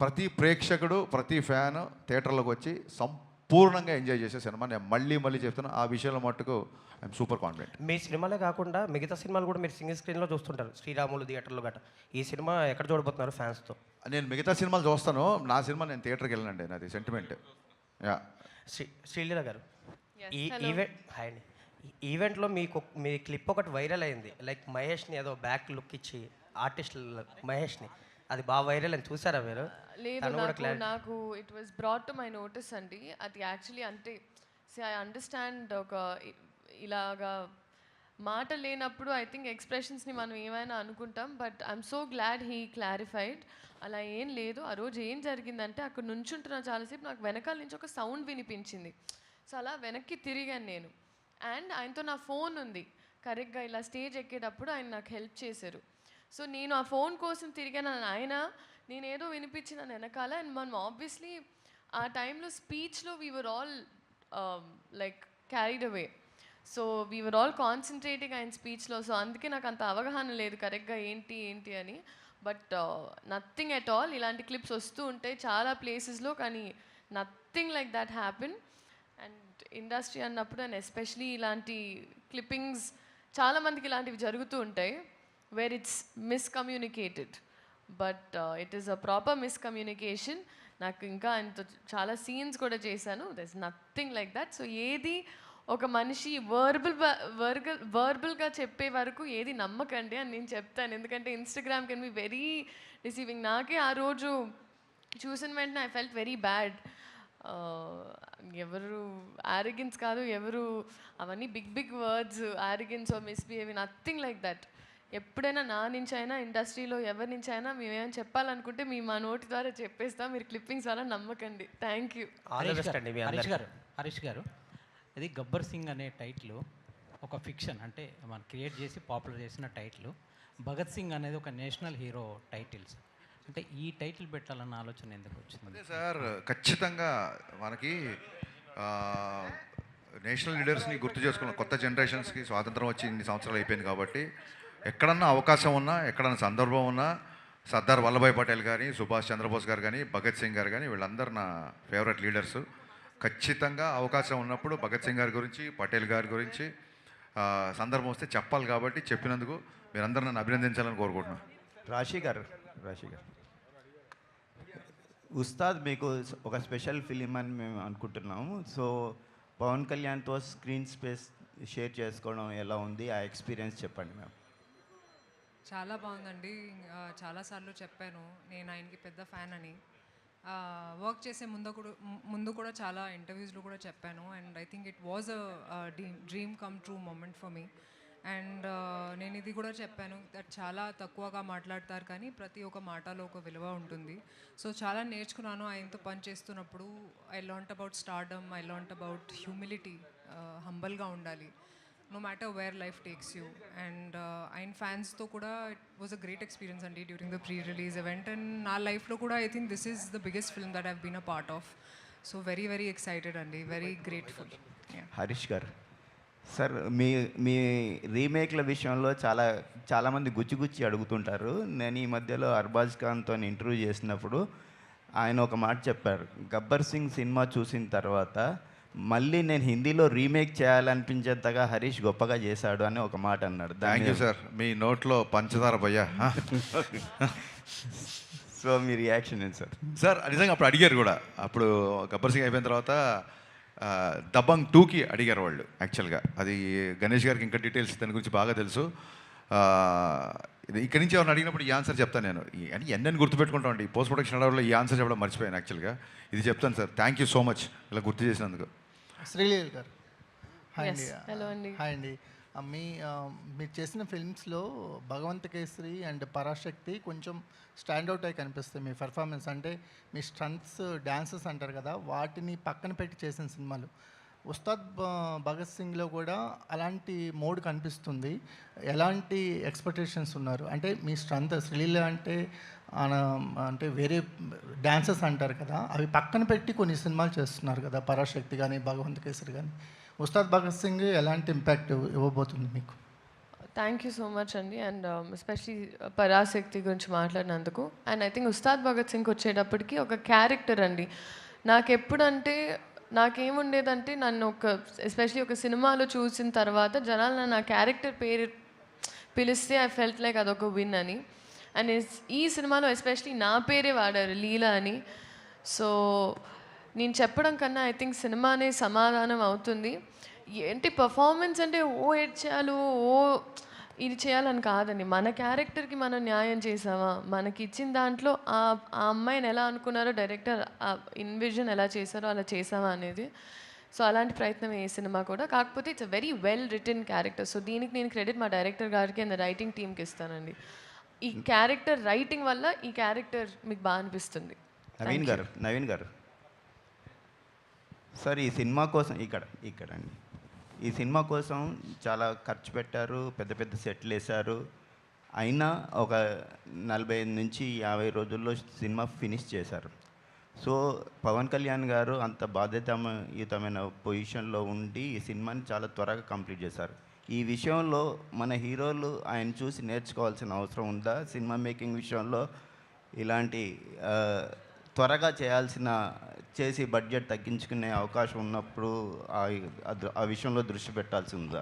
ప్రతి ప్రేక్షకుడు, ప్రతి ఫ్యాన్ థియేటర్లోకి వచ్చి సంపూర్ణంగా ఎంజాయ్ చేసే సినిమా. నేను మళ్ళీ చెప్తున్నా, ఆ విషయంలో మట్టుకు ఐఎమ్ సూపర్ కాన్ఫిడెంట్. మీ సినిమాలే కాకుండా మిగతా సినిమాలు కూడా మీరు సింగిల్ స్క్రీన్లో చూస్తుంటారు, శ్రీరాములు థియేటర్లో గట్రా. ఈ సినిమా ఎక్కడ చూడబోతున్నారు ఫ్యాన్స్తో? నేను మిగతా సినిమాలు చూస్తాను, నా సినిమా నేను థియేటర్కి వెళ్ళనండి, నాది సెంటిమెంట్. శ్రీలీల గారు, ఈ ఈవెంట్లో మీ క్లిప్ ఒకటి వైరల్ అయింది, లైక్ మహేష్ని ఏదో బ్యాక్ లుక్ ఇచ్చి ఆర్టిస్ట్ మహేష్ని, అది బాగా వైరల్ అని చూసారా మీరు? లేదు, నాకు it was brought to my notice అండి. అది యాక్చువల్లీ అంటే ఐ అండర్స్టాండ్, ఒక ఇలాగా మాట లేనప్పుడు ఐ థింక్ ఎక్స్ప్రెషన్స్ని మనం ఏమైనా అనుకుంటాం. But I'm so glad he clarified. అలా ఏం లేదు. ఆ రోజు ఏం జరిగిందంటే, అక్కడ నుంచుంటున్నా చాలాసేపు, నాకు వెనకాల నుంచి ఒక సౌండ్ వినిపించింది. సో అలా వెనక్కి తిరిగాను నేను. అండ్ ఆయనతో నా ఫోన్ ఉంది, కరెక్ట్గా ఇలా స్టేజ్ ఎక్కేటప్పుడు ఆయన నాకు హెల్ప్ చేశారు. సో నేను ఆ ఫోన్ కోసం తిరిగాను, ఆయన నేనేదో వినిపించిన వెనకాల. అండ్ మనం ఆబ్వియస్లీ ఆ టైంలో స్పీచ్లో we were all like carried away. So we were all concentrating ఆయన స్పీచ్లో. సో అందుకే నాకు అంత అవగాహన లేదు కరెక్ట్గా ఏంటి అని. But nothing at all. ఇలాంటి క్లిప్స్ వస్తూ ఉంటాయి చాలా ప్లేసెస్లో, కానీ nothing like that happen. And industry అన్నప్పుడు, అండ్ ఎస్పెషలీ ఇలాంటి క్లిప్పింగ్స్ చాలామందికి ఇలాంటివి జరుగుతూ ఉంటాయి where it's miscommunicated, but it is a proper miscommunication. నాకు ఇంకా ఆయనతో చాలా సీన్స్ కూడా చేశాను, there is nothing like that. So ఏది ఒక మనిషి వర్బల్గా చెప్పే వరకు ఏది నమ్మకండి అని నేను చెప్తాను, ఎందుకంటే Instagram can be very receiving. నాకే ఆ రోజు చూసిన వెంటనే ఐ ఫెల్ట్ వెరీ బ్యాడ్. ఎవరు ఆరోగెన్స్ కాదు, ఎవరు అవన్నీ big big words, arrogance or misbehaving, nothing like that. ఎప్పుడైనా నా నుంచి అయినా ఇండస్ట్రీలో ఎవరి నుంచి అయినా మేమేమైనా చెప్పాలనుకుంటే మేము మా నోటి ద్వారా చెప్పేస్తాం, మీరు క్లిప్పింగ్స్ వల్ల నమ్మకండి. Thank you. హరీష్ గారు, ఇది గబ్బర్ సింగ్ అనే టైటిల్ ఒక ఫిక్షన్, అంటే మనం క్రియేట్ చేసి పాపులర్ చేసిన టైటిల్. భగత్ సింగ్ అనేది ఒక నేషనల్ హీరో టైటిల్స్, అంటే ఈ టైటిల్ పెట్టాలన్న ఆలోచన ఎందుకు వచ్చింది? అదే సార్, ఖచ్చితంగా మనకి నేషనల్ లీడర్స్ని గుర్తు చేసుకున్న కొత్త జనరేషన్స్కి స్వాతంత్రం వచ్చి ఇన్ని సంవత్సరాలు అయిపోయింది కాబట్టి ఎక్కడన్నా అవకాశం ఉన్నా, ఎక్కడన్నా సందర్భం ఉన్నా సర్దార్ వల్లభాయ్ పటేల్ కానీ, సుభాష్ చంద్రబోస్ గారు కానీ, భగత్ సింగ్ గారు కానీ, వీళ్ళందరూ నా ఫేవరెట్ లీడర్స్. ఖచ్చితంగా అవకాశం ఉన్నప్పుడు భగత్ సింగ్ గారి గురించి, పటేల్ గారి గురించి సందర్భం వస్తే చెప్పాలి కాబట్టి చెప్పినందుకు మీరందరూ నన్ను అభినందించాలని కోరుకుంటున్నాను. రాశి గారు, ఉస్తాద్ మీకు ఒక స్పెషల్ ఫిలిం అని మేము అనుకుంటున్నాము. సో పవన్ కళ్యాణ్తో స్క్రీన్ స్పేస్ షేర్ చేసుకోవడం ఎలా ఉంది, ఆ ఎక్స్పీరియన్స్ చెప్పండి మ్యామ్. చాలా బాగుందండి. చాలాసార్లు చెప్పాను నేను ఆయనకి పెద్ద ఫ్యాన్ అని. వర్క్ చేసే ముందు కూడా చాలా ఇంటర్వ్యూస్లో కూడా చెప్పాను. And I think it was a dream come true moment for me. And నేను ఇది కూడా చెప్పాను దట్ చాలా తక్కువగా మాట్లాడతారు కానీ ప్రతి ఒక్క మాటలో ఒక విలువ ఉంటుంది. సో చాలా నేర్చుకున్నాను ఆయనతో పనిచేస్తున్నప్పుడు. I learnt about stardom, I learnt about humility, హంబల్గా ఉండాలి no matter where life takes you. And ఆయన ఫ్యాన్స్తో కూడా it was a great experience అండి during the pre release event. And నా లైఫ్లో కూడా I think this is the biggest film that I've been a part of. So very very excited అండి, very grateful. Harish garu, sir మీ రీమేక్ల విషయంలో చాలామంది గుచ్చి అడుగుతుంటారు. నేను ఈ మధ్యలో అర్బాజ్ ఖాన్తో ఇంటర్వ్యూ చేసినప్పుడు ఆయన ఒక మాట చెప్పారు, గబ్బర్ సింగ్ సినిమా చూసిన తర్వాత మళ్ళీ నేను హిందీలో రీమేక్ చేయాలనిపించేంతగా హరీష్ గొప్పగా చేశాడు అని ఒక మాట అన్నాడు. థ్యాంక్ యూ సార్, మీ నోట్లో పంచదార పోయా. సో మీ రియాక్షన్ ఏంటి సార్? సార్ నిజంగా అప్పుడు అడిగారు కూడా, అప్పుడు గబ్బర్ సింగ్ అయిపోయిన తర్వాత దబంగ్ 2కి అడిగారు వాళ్ళు. యాక్చువల్గా అది గణేష్ గారికి ఇంకా డీటెయిల్స్ దాని గురించి బాగా తెలుసు. ఇది ఇక్కడి నుంచి ఎవరిని అడిగినప్పుడు ఈ ఆన్సర్ చెప్తాను నేను. అని ఎన్నెన్ని గుర్తుపెట్టుకుంటామండి, ఈ పోస్ట్ ప్రొడక్షన్ అడవుల్లో ఈ ఆన్సర్ చెప్పడం మర్చిపోయాను. యాక్చువల్గా ఇది చెప్తాను sir. Thank you so much ఇలా గుర్తు చేసినందుకు. శ్రీలీల గారు, హాయ్ అండి. హలో అండి. హాయ్ అండి. మీరు చేసిన ఫిల్మ్స్లో భగవంత కేసరి అండ్ పరాశక్తి కొంచెం స్టాండ్అవుట్ అయి కనిపిస్తాయి మీ పెర్ఫార్మెన్స్. అంటే మీ స్టంట్స్, డ్యాన్సెస్ అంటారు కదా, వాటిని పక్కన పెట్టి చేసిన సినిమాలు. ఉస్తాద్ భగత్ సింగ్లో కూడా అలాంటి మోడ్ కనిపిస్తుంది. ఎలాంటి ఎక్స్పెక్టేషన్స్ ఉన్నారు? అంటే మీ స్ట్రెంత్ శ్రీలీల అంటే వేరే డ్యాన్సెస్ అంటారు కదా, అవి పక్కన పెట్టి కొన్ని సినిమాలు చేస్తున్నారు కదా, పరాశక్తి కానీ భగవంత్ కేసరి కానీ. ఉస్తాద్ భగత్ సింగ్ ఎలాంటి ఇంపాక్ట్ ఇవ్వబోతుంది మీకు? థ్యాంక్ యూ సో మచ్ అండి. అండ్ ఎస్పెషలీ పరాశక్తి గురించి మాట్లాడినందుకు. And I think Ustaad Bhagat Singh వచ్చేటప్పటికి ఒక క్యారెక్టర్ అండి. నాకేముండేదంటే నన్ను ఎస్పెషలీ ఒక సినిమాలో చూసిన తర్వాత జనాలు నన్ను ఆ క్యారెక్టర్ పేరు పిలిస్తే ఐ ఫెల్ట్ లైక్ అదొక విన్ అని. అండ్ ఈ సినిమాలో ఎస్పెషలీ నా పేరే వాడారు, లీలా అని. సో నేను చెప్పడం కన్నా ఐ థింక్ సినిమానే సమాధానం అవుతుంది. ఏంటి పర్ఫార్మెన్స్ అంటే ఏడ్చాలు, ఇది చేయాలని కాదండి. మన క్యారెక్టర్కి మనం న్యాయం చేసామా, మనకి ఇచ్చిన దాంట్లో ఆ అమ్మాయిని ఎలా అనుకున్నారో డైరెక్టర్, ఆ ఇన్విజన్ ఎలా చేశారో అలా చేసామా అనేది. సో అలాంటి ప్రయత్నం ఏ సినిమా కూడా. కాకపోతే it's a very well written character. So దీనికి నేను క్రెడిట్ మా డైరెక్టర్ గారికి అండ్ రైటింగ్ టీమ్కి ఇస్తానండి. ఈ క్యారెక్టర్ రైటింగ్ వల్ల ఈ క్యారెక్టర్ మీకు బాగా అనిపిస్తుంది. నవీన్ గారు సార్, ఈ సినిమా కోసం ఇక్కడ అండి, ఈ సినిమా కోసం చాలా ఖర్చు పెట్టారు, పెద్ద పెద్ద సెట్లు వేశారు. అయినా ఒక 45 నుంచి 50 రోజుల్లో సినిమా ఫినిష్ చేశారు. సో పవన్ కళ్యాణ్ గారు అంత బాధ్యతాయుతమైన పొజిషన్లో ఉండి ఈ సినిమాని చాలా త్వరగా కంప్లీట్ చేశారు. ఈ విషయంలో మన హీరోలు ఆయన చూసి నేర్చుకోవాల్సిన అవసరం ఉందా? సినిమా మేకింగ్ విషయంలో ఇలాంటి త్వరగా చేసి బడ్జెట్ తగ్గించుకునే అవకాశం ఉన్నప్పుడు ఆ విషయంలో దృష్టి పెట్టాల్సి ఉందా?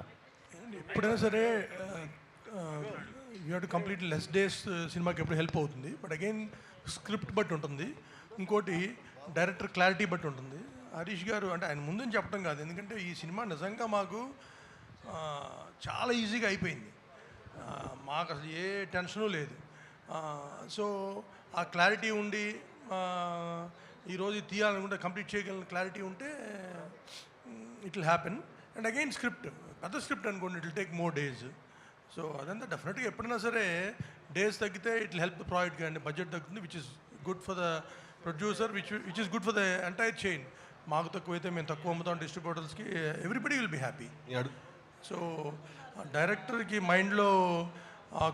ఎప్పుడైనా సరే you have to complete less days సినిమాకి ఎప్పుడు హెల్ప్ అవుతుంది. బట్ అగైన్ స్క్రిప్ట్ బట్టి ఉంటుంది, ఇంకోటి డైరెక్టర్ క్లారిటీ బట్టి ఉంటుంది. హరీష్ గారు అంటే ఆయన ముందని చెప్పడం కాదు, ఎందుకంటే ఈ సినిమా నిజంగా మాకు చాలా ఈజీగా అయిపోయింది. మాకు అసలు ఏ టెన్షను లేదు. సో ఆ క్లారిటీ ఉండి ఈరోజు తీయాలనుకుంటే కంప్లీట్ చేయగలిగిన క్లారిటీ ఉంటే it will happen. And again script పెద్ద స్క్రిప్ట్ అనుకోండి, it will take more days. So అదంతా డెఫినెట్గా ఎప్పుడైనా సరే డేస్ తగ్గితే it will help the project, కానీ బడ్జెట్ తగ్గుతుంది, which is good for the producer, which is good for the entire chain. మాకు తక్కువైతే మేము తక్కువ అమ్ముతాం డిస్ట్రిబ్యూటర్స్కి, everybody will be happy. So డైరెక్టర్కి మైండ్లో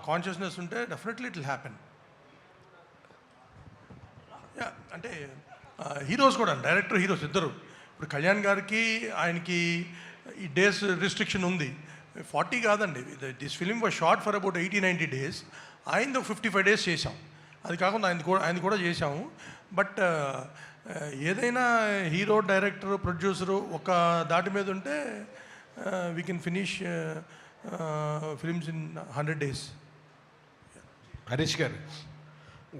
కాన్షియస్నెస్ ఉంటే definitely it will happen. Yeah అంటే హీరోస్ కూడా, డైరెక్టర్ హీరోస్ ఇద్దరు. ఇప్పుడు కళ్యాణ్ గారికి ఆయనకి ఈ డేస్ రిస్ట్రిక్షన్ ఉంది, 40 కాదండి. This film was short for about 80-90 days. ఆయనది 55 days చేసాం. అది కాకుండా ఆయన కూడా చేసాము. బట్ ఏదైనా హీరో, డైరెక్టర్, ప్రొడ్యూసరు ఒక దాటి మీద ఉంటే we can finish films in 100 days. Harish గారు,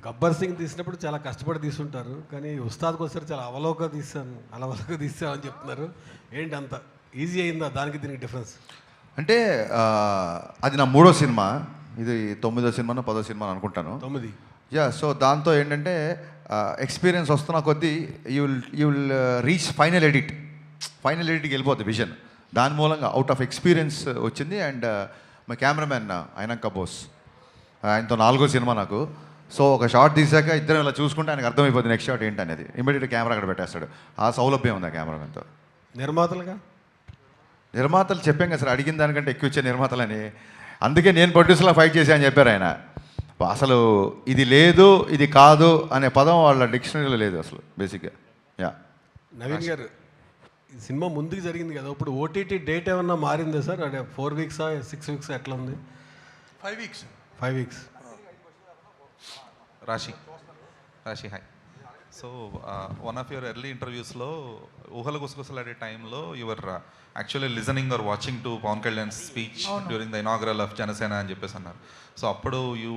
గబ్బర్ సింగ్ తీసినప్పుడు చాలా కష్టపడి తీసుంటారు, కానీ ఉస్తాద్కి వస్తారు చాలా అలవోక తీసాను అని చెప్తున్నారు. ఏంటి అంత ఈజీ అయిందా దానికి దీనికి డిఫరెన్స్? అంటే అది నా 3వ సినిమా, ఇది 9వ సినిమానో 10వ సినిమా అనుకుంటాను. 9. యా, సో దాంతో ఏంటంటే ఎక్స్పీరియన్స్ వస్తున్న కొద్దీ యూ విల్ రీచ్ ఫైనల్ ఎడిట్కి వెళ్ళిపోతుంది విజన్. దాని మూలంగా అవుట్ ఆఫ్ ఎక్స్పీరియన్స్ వచ్చింది. అండ్ మా కెమెరామెన్ అయినాక బోస్, ఆయనతో 4వ సినిమా నాకు. సో ఒక షార్ట్ తీసాక ఇద్దరం ఇలా చూసుకుంటే ఆయనకు అర్థమైపోతుంది నెక్స్ట్ షాట్ ఏంటనేది. ఇమీడియట్ కెమెరా అక్కడ పెట్టేస్తాడు. ఆ సౌలభ్యం ఉంది ఆ కెమెరామెన్తో. నిర్మాతలు చెప్పాం కదా సార్, అడిగిన దానికంటే ఎక్కువ ఇచ్చే నిర్మాతలని. అందుకే నేను ప్రొడ్యూసర్లో ఫైట్ చేశా అని చెప్పారు ఆయన. అసలు ఇది లేదు, ఇది కాదు అనే పదం వాళ్ళ డిక్షనరీలో లేదు అసలు బేసిక్గా. యా, నవీన్ గారు, ఈ సినిమా ముందుకు జరిగింది కదా, ఇప్పుడు ఓటీటీ డేట్ ఏమన్నా మారిందా సార్? అంటే 4 weeks 6 weeks ఎట్లా ఉంది? 5 weeks. 5 weeks. Rashi hi. So one of your early ఇంటర్వ్యూస్లో ఊహల గుసగుసలాడే టైంలో your actually listening or watching to Pawan Kalyan speech during the inaugural of Janasena అని చెప్పేసి అన్నారు. సో అప్పుడు యూ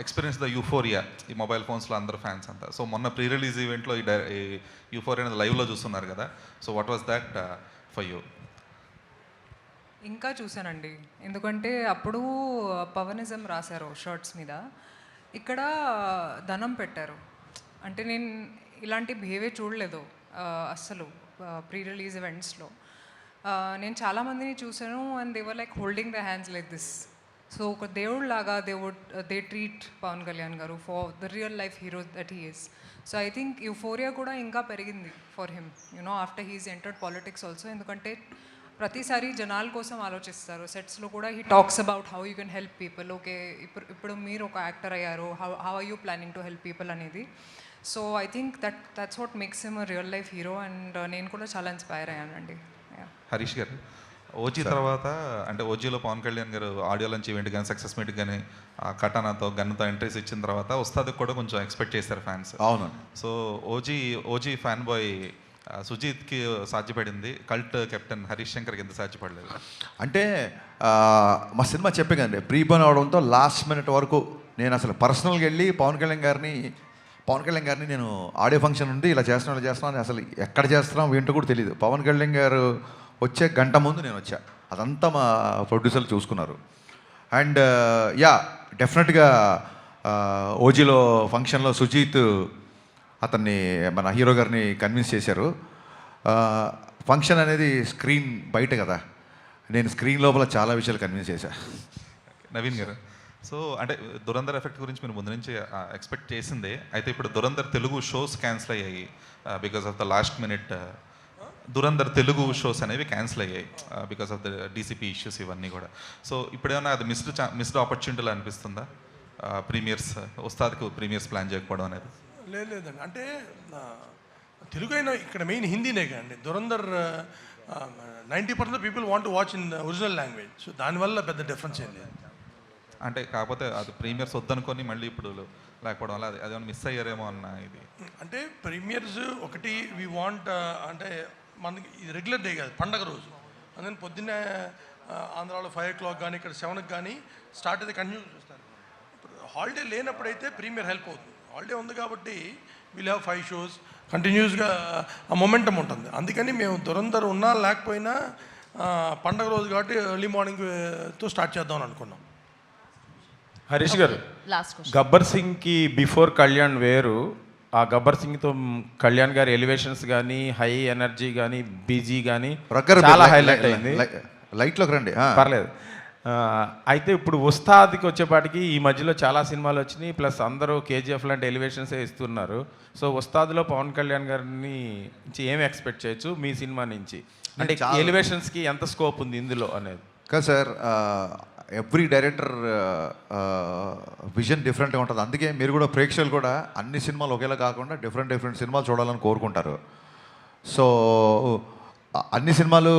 ఎక్స్పీరియన్స్ ద యూఫోరియా, ఈ మొబైల్ ఫోన్స్లో అందరు ఫ్యాన్స్ అంతా. సో మొన్న ప్రీ రిలీజ్ ఈవెంట్లో ఈ యూఫోరియా అనేది లైవ్లో చూస్తున్నారు కదా. So what was that for you? ఇంకా చూశానండి, ఎందుకంటే అప్పుడు పవనిజం రాశారు షర్ట్స్ మీద, ఇక్కడ ధనం పెట్టారు. అంటే నేను ఇలాంటి బిహేవియర్ చూడలేదు అస్సలు ప్రీ రిలీజ్ ఈవెంట్స్లో. నేను చాలామందిని చూశాను and they were like holding the hands like this. So ఒక దేవుళ్ళలాగా they treat Pawan Kalyan garu for the real life hero that he is. So I think euphoria కూడా ఇంకా పెరిగింది for him, you know after he's entered politics also. ఎందుకంటే ప్రతిసారి జనాల కోసం ఆలోచిస్తారు. సెట్స్లో కూడా he talks about how you can help people. Okay, ఇప్పుడు మీరు ఒక యాక్టర్ అయ్యారు, how are you planning to help people అనేది. So I think that's what makes him a real life hero. And నేను కూడా చాలా ఇన్స్పైర్ అయ్యానండి. హరీష్ గారు, ఓజీ తర్వాత అంటే ఓజీలో పవన్ కళ్యాణ్ గారు ఆడియో లంచ్ ఈవెంట్ కానీ సక్సెస్ మీట్ కానీ కటానాతో గన్నుతో ఎంట్రీస్ ఇచ్చిన తర్వాత ఉస్తాద్కి కూడా కొంచెం ఎక్స్పెక్ట్ చేశారు ఫ్యాన్స్. అవును. సో ఓజీ ఫ్యాన్ బాయ్ సుజీత్కి సాధ్యపడింది, కల్ట్ కెప్టెన్ హరీష్ శంకర్కి ఎంత సాధ్యపడలేదు? అంటే మా సినిమా చెప్పే కదండి, ప్రీపోన్ అవడంతో లాస్ట్ మినిట్ వరకు నేను అసలు పర్సనల్గా వెళ్ళి పవన్ కళ్యాణ్ గారిని నేను ఆడియో ఫంక్షన్ ఉంది ఇలా చేస్తున్నాను అసలు ఎక్కడ చేస్తున్నాం ఏంటో కూడా తెలియదు. పవన్ కళ్యాణ్ గారు వచ్చే గంట ముందు నేను వచ్చా. అదంతా మా ప్రొడ్యూసర్లు చూసుకున్నారు. అండ్ యా, డెఫినెట్గా ఓజీలో ఫంక్షన్లో సుజీత్ అతన్ని మన హీరో గారిని కన్విన్స్ చేశారు. ఫంక్షన్ అనేది స్క్రీన్ బయట కదా, నేను స్క్రీన్ లోపల చాలా విషయాలు కన్విన్స్ చేశాను. నవీన్ గారు, సో అంటే దురంధర్ ఎఫెక్ట్ గురించి మీరు ముందు నుంచి ఎక్స్పెక్ట్ చేసిందే. అయితే ఇప్పుడు దురంధర్ తెలుగు షోస్ క్యాన్సిల్ అయ్యాయి because of the last minute. Dhurandhar Telugu shows అనేవి క్యాన్సిల్ అయ్యాయి because of the DCP issues ఇవన్నీ కూడా. సో ఇప్పుడేమన్నా అది మిస్డ్ ఆపర్చునిటీలు అనిపిస్తుందా ప్రీమియర్స్, ఉస్తాద్కి ప్రీమియర్స్ ప్లాన్ చేయకపోవడం అనేది? లేదండి, అంటే తెలుగు అయినా ఇక్కడ మెయిన్ హిందీనే కదండి. Dhurandhar 90% people want to watch in original language. So దానివల్ల పెద్ద డిఫరెన్స్ ఏం లేదు. అంటే కాకపోతే అది ప్రీమియర్స్ వద్దనుకొని మళ్ళీ ఇప్పుడు లేకపోవడం వల్ల అదేమన్నా మిస్ అయ్యారేమో అన్న ఇది. అంటే ప్రీమియర్స్ ఒకటి వీ వాంట్, అంటే మనకి ఇది రెగ్యులర్ డే కాదు, పండగ రోజు. అందుకని పొద్దున్నే ఆంధ్రాలో 5 o'clock కానీ ఇక్కడ 7కి కానీ స్టార్ట్ అయితే కంటిన్యూ చూస్తారు. హాలిడే లేనప్పుడైతే ప్రీమియర్ హెల్ప్ అవుతుంది. హాలిడే ఉంది కాబట్టి వీల్ హ్యావ్ 5 shows కంటిన్యూస్గా ఆ మొమెంటం ఉంటుంది. అందుకని మేము దురంధర్ ఉన్నా లేకపోయినా పండగ రోజు కాబట్టి ఎర్లీ మార్నింగ్తో స్టార్ట్ చేద్దామని అనుకున్నాం. Harish garu, last question. గబ్బర్ సింగ్కి బిఫోర్ కళ్యాణ్ వేరు, ఆ గబ్బర్ సింగ్తో కళ్యాణ్ గారి ఎలివేషన్స్ కానీ హై ఎనర్జీ కానీ బీజీ కానీ చాలా హైలైట్ అయింది. లైట్లోకి రండి. పర్లేదు. అయితే ఇప్పుడు ఉస్తాద్కి వచ్చేపాటికి ఈ మధ్యలో చాలా సినిమాలు వచ్చినాయి, ప్లస్ అందరూ కేజీఎఫ్ లాంటి ఎలివేషన్సే ఇస్తున్నారు. సో ఉస్తాద్లో పవన్ కళ్యాణ్ గారిని నుంచి ఏమి ఎక్స్పెక్ట్ చేయొచ్చు మీ సినిమా నుంచి? అంటే ఎలివేషన్స్కి ఎంత స్కోప్ ఉంది ఇందులో అనేది? కదా సార్, ఎవ్రీ డైరెక్టర్ విజన్ డిఫరెంట్గా ఉంటుంది. అందుకే మీరు కూడా ప్రేక్షకులు కూడా అన్ని సినిమాలు ఒకేలా కాకుండా డిఫరెంట్ సినిమాలు చూడాలని కోరుకుంటారు. సో అన్ని సినిమాలు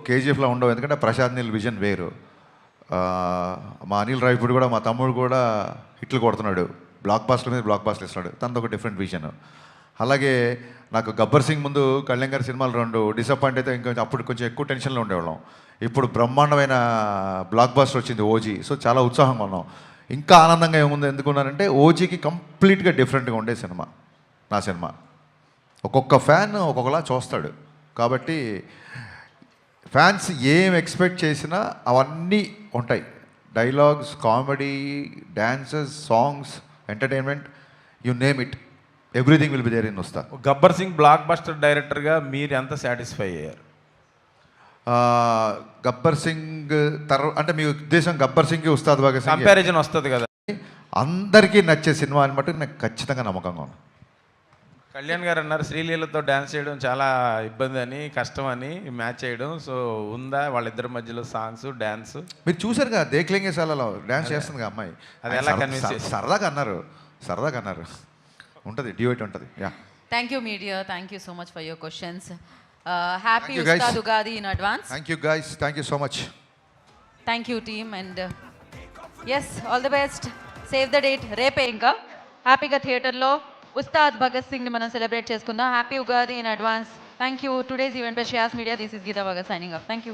కేజీఎఫ్లో ఉండవు, ఎందుకంటే ప్రశాంత్ నీల్ విజన్ వేరు. మా అనిల్ రావిపూడి కూడా, మా తమ్ముడు కూడా హిట్లు కొడుతున్నాడు, బ్లాక్ బాస్టర్ మీద బ్లాక్ బాస్టర్ ఇస్తున్నాడు, తనది ఒక డిఫరెంట్ విజన్. అలాగే నాకు గబ్బర్ సింగ్ ముందు కళ్యాణ్ గారి సినిమాలు 2 డిసప్పాయింట్ అయితే ఇంకొంచెం అప్పుడు కొంచెం ఎక్కువ టెన్షన్లో ఉండేవాళ్ళం. ఇప్పుడు బ్రహ్మాండమైన బ్లాక్ బాస్టర్ వచ్చింది ఓజీ. సో చాలా ఉత్సాహంగా ఉన్నాం. ఇంకా ఆనందంగా ఏముంది ఎందుకున్నానంటే ఓజీకి కంప్లీట్గా డిఫరెంట్గా ఉండే సినిమా నా సినిమా. ఒక్కొక్క ఫ్యాన్ ఒక్కొక్కలా చూస్తాడు. కాబట్టి ఫ్యాన్స్ ఏం ఎక్స్పెక్ట్ చేసినా అవన్నీ ఉంటాయి. Dialogues, comedy, dances, songs, entertainment, you name it, everything will be there in Ustaad. Gabbar Singh blockbuster డైరెక్టర్గా మీరు ఎంత సాటిస్ఫై అయ్యారు? గబ్బర్ సింగ్ అంటే మీ ఉద్దేశం గబ్బర్ సింగ్కి ఉస్తాద్ భగత్ సింగ్ కంపారిజన్ వస్తుంది కదా? అందరికీ నచ్చే సినిమా అని మటుకు నాకు ఖచ్చితంగా నమ్మకంగా ఉంది. కళ్యాణ్ గారు అన్నారు శ్రీలీలతో డ్యాన్స్ చేయడం చాలా ఇబ్బంది అని, కష్టం అని మ్యాచ్ చేయడం. సో ఉందా వాళ్ళిద్దరి మధ్యలో సాంగ్స్, డ్యాన్స్? మీరు చూసారు కదా దేఖ్లేంగే సాలలో డ్యాన్స్ చేస్తుంది కదా అమ్మాయి. అది ఎలా కన్విన్స్ సరదాగా అన్నారు ఉంటుంది, డ్యూయట్ ఉంటుంది. Yeah, thank you media, thank you so much for your questions. Happy Ustaad Ugadi in advance. Thank you guys, thank you so much. Thank you team and as all the best. Save the date రేపే ఇంకా హ్యాపీగా థియేటర్లో ఉస్తాద్ భగత్ సింగ్ని మనం celebrate చేసుకుందాం. Happy Ugadi in advance. Thank you. Today's event by Shreyas media. This is Geetha Bhagat signing off. Thank you.